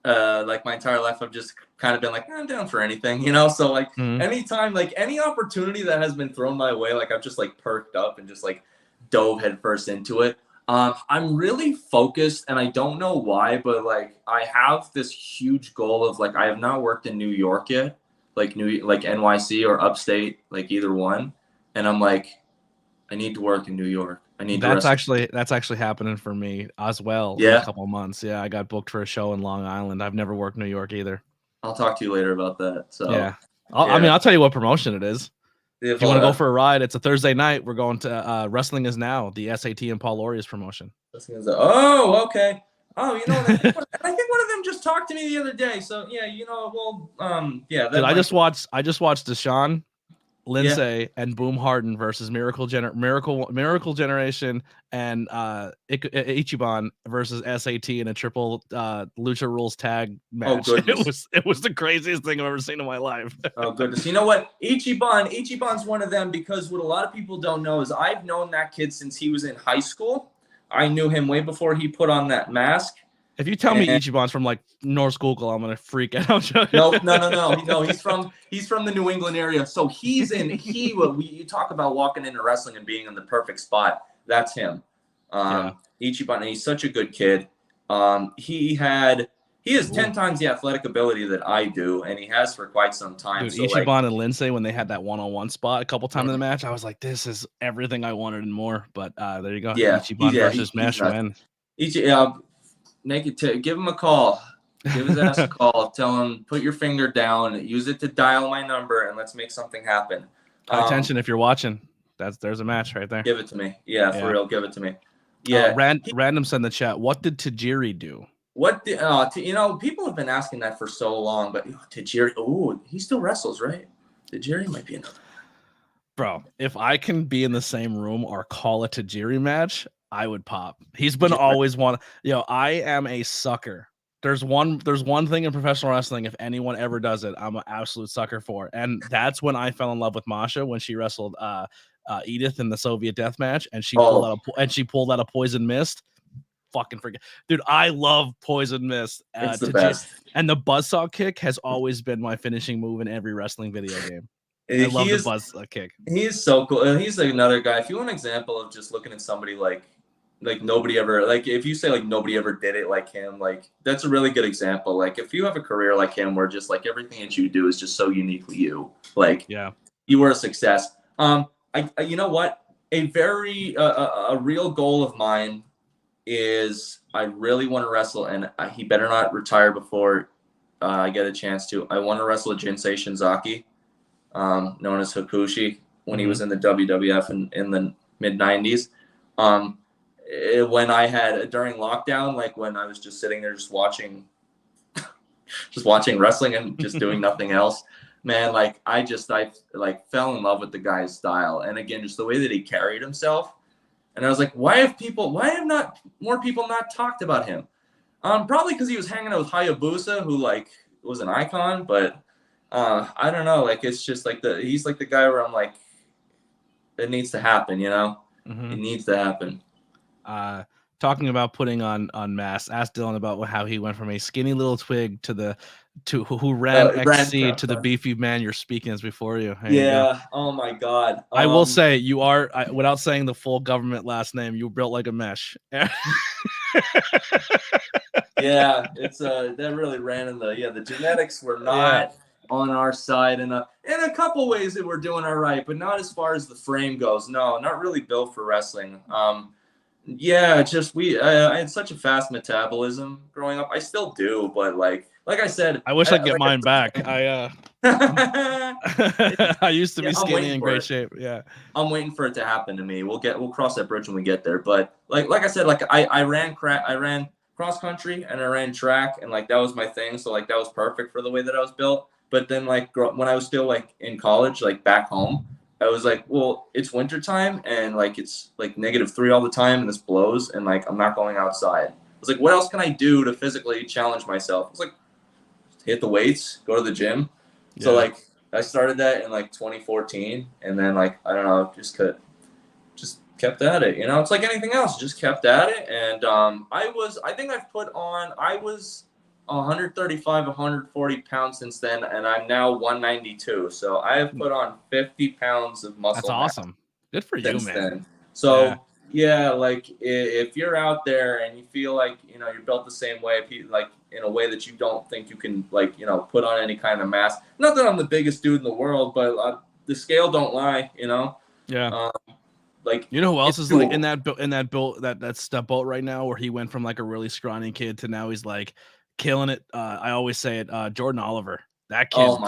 my entire life I've just kind of been like, I'm down for anything, so like anytime, like any opportunity that has been thrown my way, like I've just like perked up and just like dove headfirst into it. I'm really focused, and I don't know why, but like I have this huge goal of like, I have not worked in New York yet, like NYC or upstate, like either one, and I'm like, I need to work in New York. That's actually happening for me as well. In a couple of months. Yeah, I got booked for a show in Long Island. I've never worked New York either. I'll talk to you later about that. So yeah, I'll tell you what promotion it is. If you want to go for a ride, it's a Thursday night. We're going to Wrestling Is Now, the SAT and Paul Lauria's promotion. Oh, okay. Oh, I think one of them just talked to me the other day. So yeah, Dude, I just watched Deshaun, Lindsay and Boom Harden versus Miracle Generation and Ichiban versus SAT in a triple Lucha Rules tag match. It was the craziest thing I've ever seen in my life. Oh goodness. You know what? Ichiban's one of them, because what a lot of people don't know is I've known that kid since he was in high school. I knew him way before he put on that mask. If you tell me Ichiban's from like North Schuylkill, I'm gonna freak out. No. He's from the New England area. So you talk about walking into wrestling and being in the perfect spot. That's him. Ichiban, and he's such a good kid. He has 10 times the athletic ability that I do, and he has for quite some time. Dude, Ichiban and Lindsay, when they had that one-on-one spot a couple times in the match, I was like, this is everything I wanted and more. But there you go. Yeah, Ichiban versus Mesh win. Give him a call. Give his ass a call. Tell him, put your finger down, use it to dial my number, and let's make something happen. Attention if you're watching. There's a match right there. Give it to me. Yeah, for real. Give it to me. Yeah. Random said in the chat, what did Tajiri do? People have been asking that for so long, but Tajiri, he still wrestles, right? Tajiri might be another. Bro, if I can be in the same room or call a Tajiri match, I would pop. He's been always one. I am a sucker. There's one thing in professional wrestling, if anyone ever does it, I'm an absolute sucker for. And that's when I fell in love with Masha, when she wrestled Edith in the Soviet death match, and she pulled out a poison mist. Fucking forget, dude. I love poison mist. It's the best. And the buzzsaw kick has always been my finishing move in every wrestling video game. I love the buzzsaw kick. He is so cool. And he's like another guy. If you want an example of just looking at somebody like nobody ever, like if you say like nobody ever did it like him, like that's a really good example. Like if you have a career like him where just like everything that you do is just so uniquely you, like you were a success. You know what? A real goal of mine is I really want to wrestle, and he better not retire before I get a chance to, I want to wrestle Jinsei Shinzaki, known as Hakushi, when he was in the WWF in the mid 90s. When I had during lockdown, like when I was just sitting there just watching wrestling and just doing nothing else, man, like I like fell in love with the guy's style. And again, just the way that he carried himself. And I was like, why have not more people not talked about him? Probably because he was hanging out with Hayabusa, who like was an icon, but I don't know. Like it's just like he's like the guy where I'm like, it needs to happen, you know? It needs to happen. Talking about putting on masks, ask Dylan about how he went from a skinny little twig to who ran XC to the beefy man you're speaking as before you. Yeah. Oh my God. I will say you are, without saying the full government last name, you built like a mesh. Yeah, it's that really ran in the genetics were not on our side in a couple ways that we're doing all right, but not as far as the frame goes. No, not really built for wrestling. Just I had such a fast metabolism growing up. I still do, but like I said, I wish I'd get mine back. I used to be skinny in great shape. Yeah, I'm waiting for it to happen to me. We'll cross that bridge when we get there. But like I said, like I ran cross country and I ran track, and like that was my thing. So like that was perfect for the way that I was built. But then like when I was still like in college, like back home, I was like, well, it's winter time and like it's like -3 all the time and this blows and like I'm not going outside. I was like, what else can I do to physically challenge myself? I was like, hit the weights, go to the gym. Yeah. So like I started that in like 2014, and then like I don't know, just kept at it. You know, it's like anything else, just kept at it. And I was 135, 140 pounds since then, and I'm now 192. So I have put on 50 pounds of muscle. That's awesome. Good for you, man. Then. So yeah, like if you're out there and you feel like you're built the same way, like in a way that you don't think you can like put on any kind of mass. Not that I'm the biggest dude in the world, but the scale don't lie. Yeah. Like who else is like in that boat right now, where he went from like a really scrawny kid to now he's like killing it. I always say it. Jordan Oliver. That kid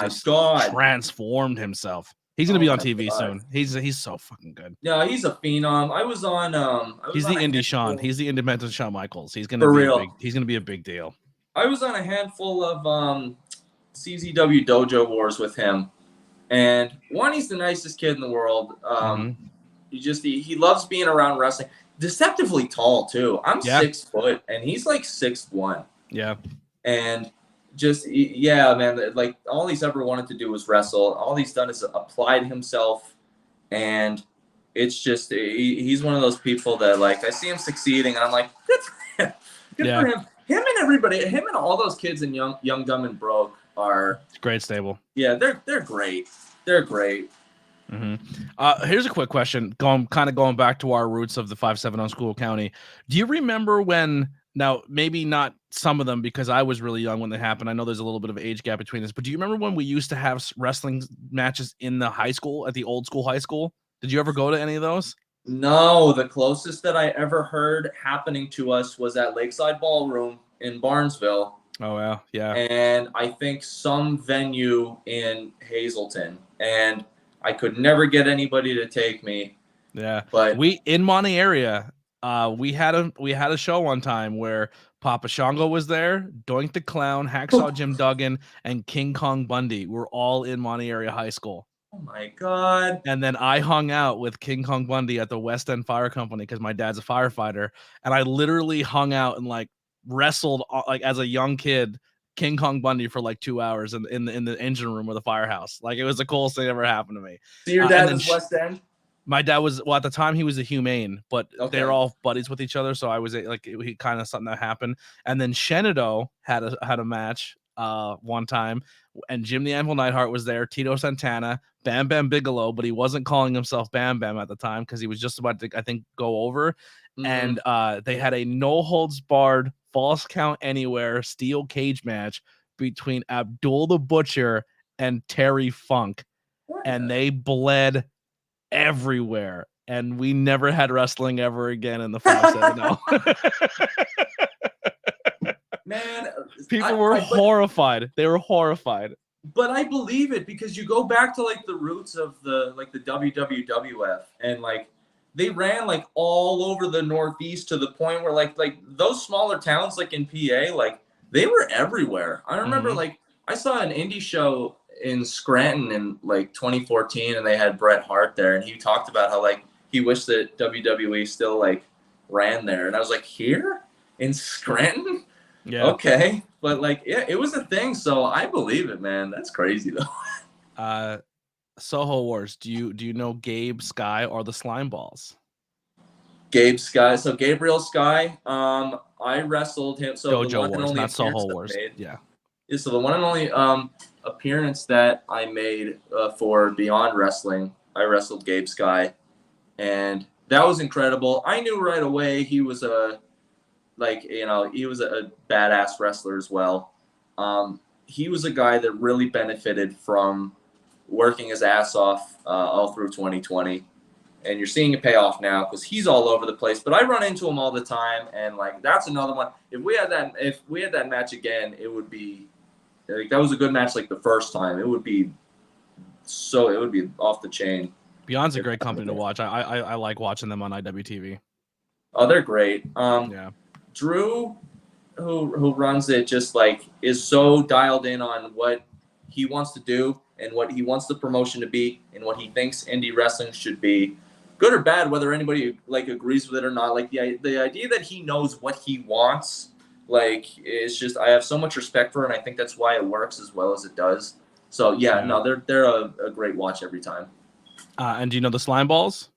transformed himself. He's gonna be on TV soon. He's so fucking good. Yeah, he's a phenom. I was on. He's the indie Shawn. He's the independent Shawn Michaels. He's gonna be he's gonna be a big deal. I was on a handful of CZW Dojo Wars with him, and he's the nicest kid in the world. He loves being around wrestling. Deceptively tall too. I'm 6 foot and he's like 6'1". Yeah. And man, like all he's ever wanted to do was wrestle. All he's done is applied himself, and it's just he's one of those people that like I see him succeeding and I'm like, good for him. Good for him. Him and everybody, him and all those kids in Young, Dumb and Broke are great stable. Yeah, they're great. They're great. Here's a quick question. Going back to our roots of the 570 School County. Do you remember when? Now, maybe not some of them because I was really young when they happened. I know there's a little bit of age gap between us, but do you remember when we used to have wrestling matches in the high school, at the old school high school? Did you ever go to any of those? No, the closest that I ever heard happening to us was at Lakeside Ballroom in Barnesville. Oh, yeah. Yeah. And I think some venue in Hazleton. And I could never get anybody to take me. Yeah. But in Monty area, we had a show one time where Papa Shango was there, Doink the Clown, Hacksaw Jim Duggan, and King Kong Bundy were all in Monty area high school. Oh my God. And then I hung out with King Kong Bundy at the West End Fire Company because my dad's a firefighter. And I literally hung out and like wrestled like as a young kid, King Kong Bundy for like 2 hours in the engine room of the firehouse. Like it was the coolest thing that ever happened to me. So your dad was West End? My dad was, at the time he was a humane, but they're all buddies with each other. So I was like, he kind of something that happened. And then Shenandoah had a match one time, and Jim the Anvil Neidhart was there, Tito Santana, Bam Bam Bigelow, but he wasn't calling himself Bam Bam at the time because he was just about to, I think, go over. And they had a no holds barred false count anywhere steel cage match between Abdul the Butcher and Terry Funk. And they bled everywhere, and we never had wrestling ever again in the 570. man, People were horrified. They were horrified. But I believe it because you go back to like the roots of the WWF and like they ran like all over the Northeast to the point where like those smaller towns like in PA, like they were everywhere. I remember like I saw an indie show in Scranton in like 2014 and they had Bret Hart there and he talked about how like he wished that WWE still like ran there. And I was like, here in Scranton? Yeah. Okay. But like, yeah, it was a thing. So I believe it, man. That's crazy though. Soho Wars. Do you know Gabe Sky or the Slime Balls? Gabe Sky. So Gabriel Sky. I wrestled him. So Dojo the one Wars, and only not Soho Wars. Yeah. So the one and only appearance that I made for Beyond Wrestling, I wrestled Gabe Sky, and that was incredible. I knew right away he was a badass wrestler as well. He was a guy that really benefited from working his ass off all through 2020. And you're seeing it pay off now because he's all over the place. But I run into him all the time, and like that's another one. If we had that match again, it would be like that was a good match like the first time. It would be off the chain. Beyond's a great company to watch. I like watching them on IWTV. Oh, they're great. Yeah. Drew, who runs it, just like is so dialed in on what he wants to do and what he wants the promotion to be and what he thinks indie wrestling should be, good or bad, whether anybody like agrees with it or not. Like the idea that he knows what he wants, like it's just I have so much respect for it, and I think that's why it works as well as it does. So yeah. No, they're a great watch every time. And do you know the Slime Balls?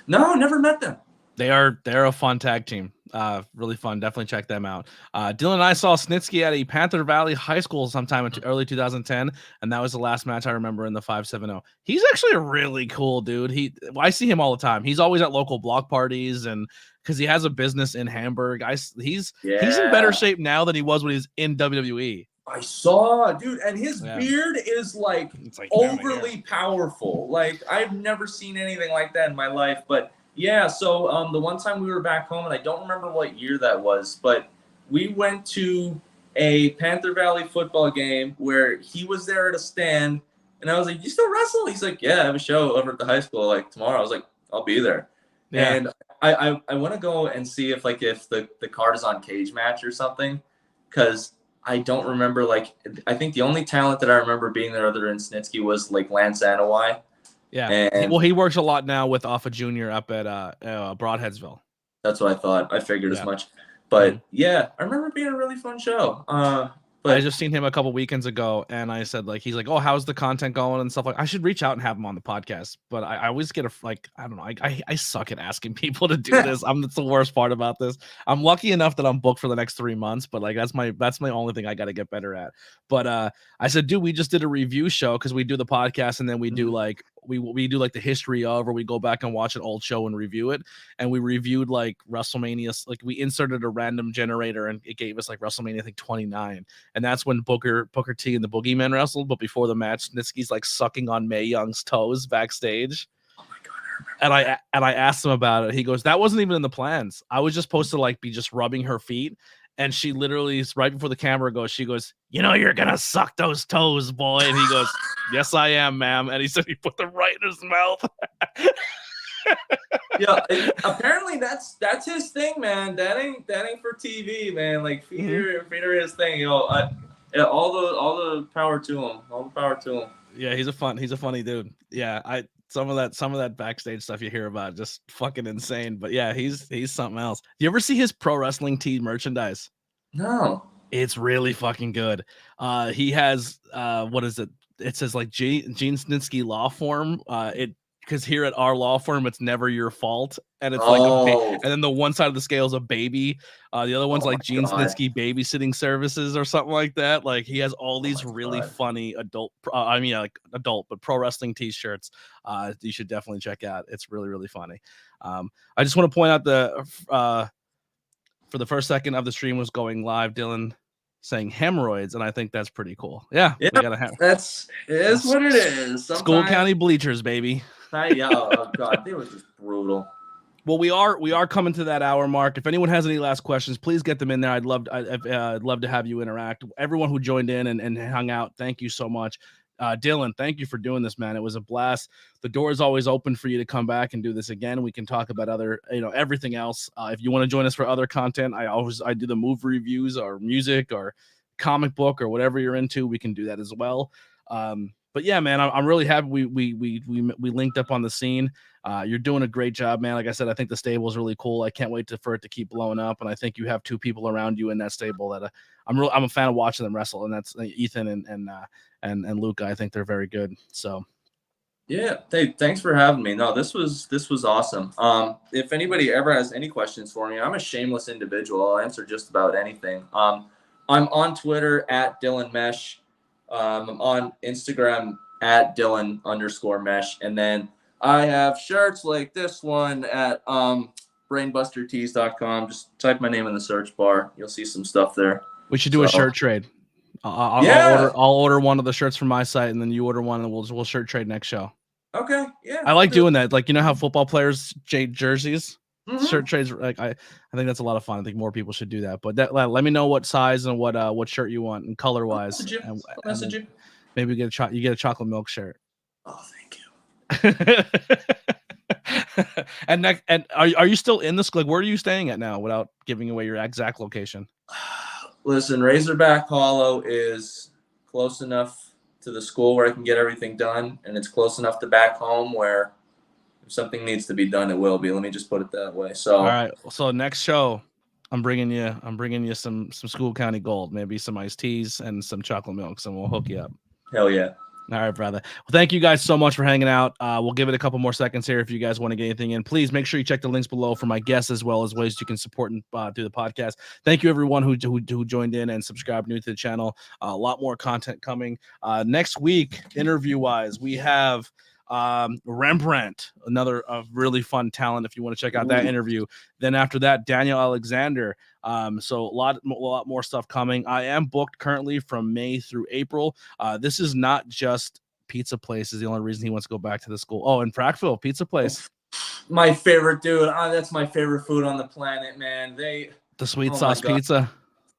No, never met them. They're a fun tag team. Really fun. Definitely check them out. Dylan and I saw Snitsky at a Panther Valley High School sometime in early 2010, and that was the last match I remember in the 570. He's actually a really cool dude. I see him all the time. He's always at local block parties, and because he has a business in Hamburg. He's in better shape now than he was when he was in WWE. I saw, dude, and his beard is like overly powerful. Like I've never seen anything like that in my life, but. Yeah, so the one time we were back home, and I don't remember what year that was, but we went to a Panther Valley football game where he was there at a stand, and I was like, "You still wrestle?" He's like, "Yeah, I have a show over at the high school like tomorrow." I was like, "I'll be there." Yeah. And I want to go and see if the card is on Cage Match or something, because I don't remember I think the only talent that I remember being there other than Snitsky was like Lance Anawai. Yeah. And, he works a lot now with Alpha Jr. up at Broadheadsville. That's what I thought. I figured as much. But yeah, I remember it being a really fun show. But I just seen him a couple weekends ago, and I said he's like, "Oh, how's the content going?" and stuff like. I should reach out and have him on the podcast, but I always get I don't know. I suck at asking people to do this. That's the worst part about this. I'm lucky enough that I'm booked for the next 3 months, but that's my only thing I got to get better at. But I said, dude, we just did a review show because we do the podcast and then we do we do the history of, or we go back and watch an old show and review it. And we reviewed WrestleMania. We inserted a random generator and it gave us WrestleMania, I think 29. And that's when Booker T and the Boogeyman wrestled. But before the match, Snitsky's sucking on Mae Young's toes backstage. Oh my God, I remember. And I asked him about it. He goes, that wasn't even in the plans. I was just supposed to be just rubbing her feet. And she literally, right before the camera goes, she goes, "You're going to suck those toes, boy." And he goes, "Yes, I am, ma'am." And he said he put them right in his mouth. Yeah, apparently that's his thing, man. That ain't for TV, man. Feet are his thing. All the power to him. All the power to him. Yeah, he's a funny dude. Yeah, some of that backstage stuff you hear about, just fucking insane. But yeah, he's something else. Do you ever see his pro wrestling tee merchandise? No. It's really fucking good. He has what is it? It says Gene Snitsky Law Firm. Because here at our law firm, it's never your fault, and it's and then the one side of the scale is a baby, the other one's Gene Snitsky babysitting services or something like that. He has all these really funny adult, adult but pro wrestling T-shirts. You should definitely check out. It's really really funny. I just want to point out for the first second of the stream was going live, Dylan saying hemorrhoids, and I think that's pretty cool. Yeah, we gotta have. It is what it is. School County bleachers, baby. Oh God, they were just brutal. Well, we are coming to that hour mark. If anyone has any last questions, please get them in there. I'd love to have you interact. Everyone who joined in and hung out, thank you so much. Dylan, thank you for doing this, man. It was a blast. The door is always open for you to come back and do this again. We can talk about other, everything else. If you want to join us for other content, I do the movie reviews or music or comic book or whatever you're into. We can do that as well. But yeah, man, I'm really happy we linked up on the scene. You're doing a great job, man. Like I said, I think the stable is really cool. I can't wait for it to keep blowing up. And I think you have two people around you in that stable that I'm a fan of watching them wrestle, and that's Ethan and Luca. I think they're very good. So. Yeah, hey, thanks for having me. No, this was awesome. If anybody ever has any questions for me, I'm a shameless individual. I'll answer just about anything. I'm on Twitter at Dylan Mesh. I'm on Instagram at Dylan_Mesh. And then I have shirts like this one at brainbustertees.com. Just type my name in the search bar. You'll see some stuff there. We should do a shirt trade. I'll order one of the shirts from my site, and then you order one, and we'll shirt trade next show. Okay. Yeah. I like doing that. Like, you know how football players jerseys? Mm-hmm. Shirt trades, like I think that's a lot of fun. I think more people should do that. But let me know what size and what shirt you want and color wise. I'll message you. Maybe you get a chocolate milk shirt. Oh, thank you. And are you still in this? Like, where are you staying at now, without giving away your exact location? Listen, Razorback Hollow is close enough to the school where I can get everything done, and it's close enough to back home where if something needs to be done, it will be. Let me just put it that way. So all right. So next show, I'm bringing you some School County Gold, maybe some iced teas and some chocolate milks, and we'll hook you up. Hell yeah. All right, brother. Well, thank you guys so much for hanging out. We'll give it a couple more seconds here if you guys want to get anything in. Please make sure you check the links below for my guests, as well as ways you can support and do the podcast. Thank you, everyone who joined in and subscribed new to the channel. A lot more content coming. Next week, interview-wise, we have Rembrandt, another really fun talent if you want to check out that interview. Then after that, Daniel Alexander. So a lot more stuff coming. I am booked currently from May through April. This is not just pizza place is the only reason he wants to go back to the school. Oh, in Frackville, pizza place. My favorite, dude. That's my favorite food on the planet, man. The sweet sauce pizza.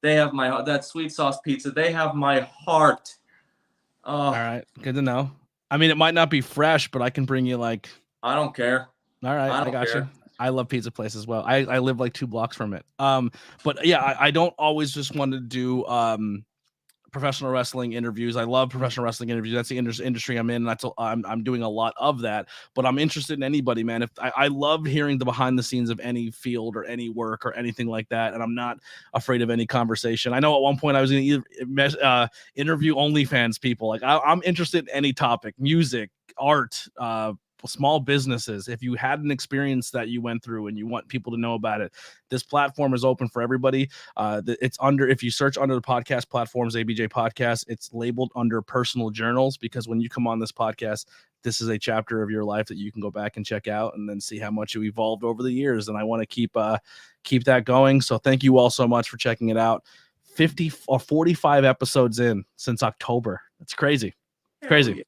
They have that sweet sauce pizza. They have my heart. Oh. All right, good to know. I mean, it might not be fresh, but I can bring you I don't care. All right, I got you. I love pizza place as well. I live like 2 blocks from it. But yeah, I don't always just want to do professional wrestling interviews. I love professional wrestling interviews. That's the industry I'm in. I'm doing a lot of that. But I'm interested in anybody, man. If I love hearing the behind the scenes of any field or any work or anything like that, and I'm not afraid of any conversation. I know at one point I was going to interview OnlyFans people. Like I'm interested in any topic, music, art, small businesses. If you had an experience that you went through and you want people to know about it, this platform is open for everybody. If you search under the podcast platforms, ABJ Podcast, it's labeled under personal journals, because when you come on this podcast, this is a chapter of your life that you can go back and check out and then see how much you evolved over the years. And I want to keep that going. So thank you all so much for checking it out. 45 episodes in since October. That's crazy. It's crazy. Yeah.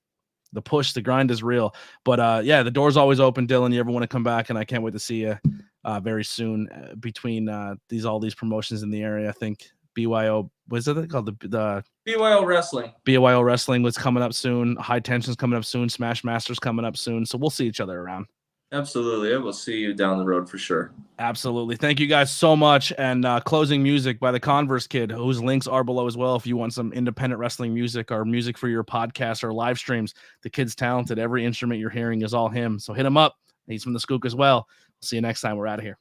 The push, the grind is real. But yeah, the door's always open, Dylan. You ever want to come back, and I can't wait to see you very soon. Between all these promotions in the area, I think BYO, what is it called? The BYO Wrestling. BYO Wrestling was coming up soon. High Tension's coming up soon. Smash Master's coming up soon. So we'll see each other around. Absolutely. I will see you down the road for sure. Absolutely. Thank you guys so much. And closing music by the Converse Kid, whose links are below as well. If you want some independent wrestling music or music for your podcast or live streams, the kid's talented. Every instrument you're hearing is all him. So hit him up. He's from the Skook as well. See you next time. We're out of here.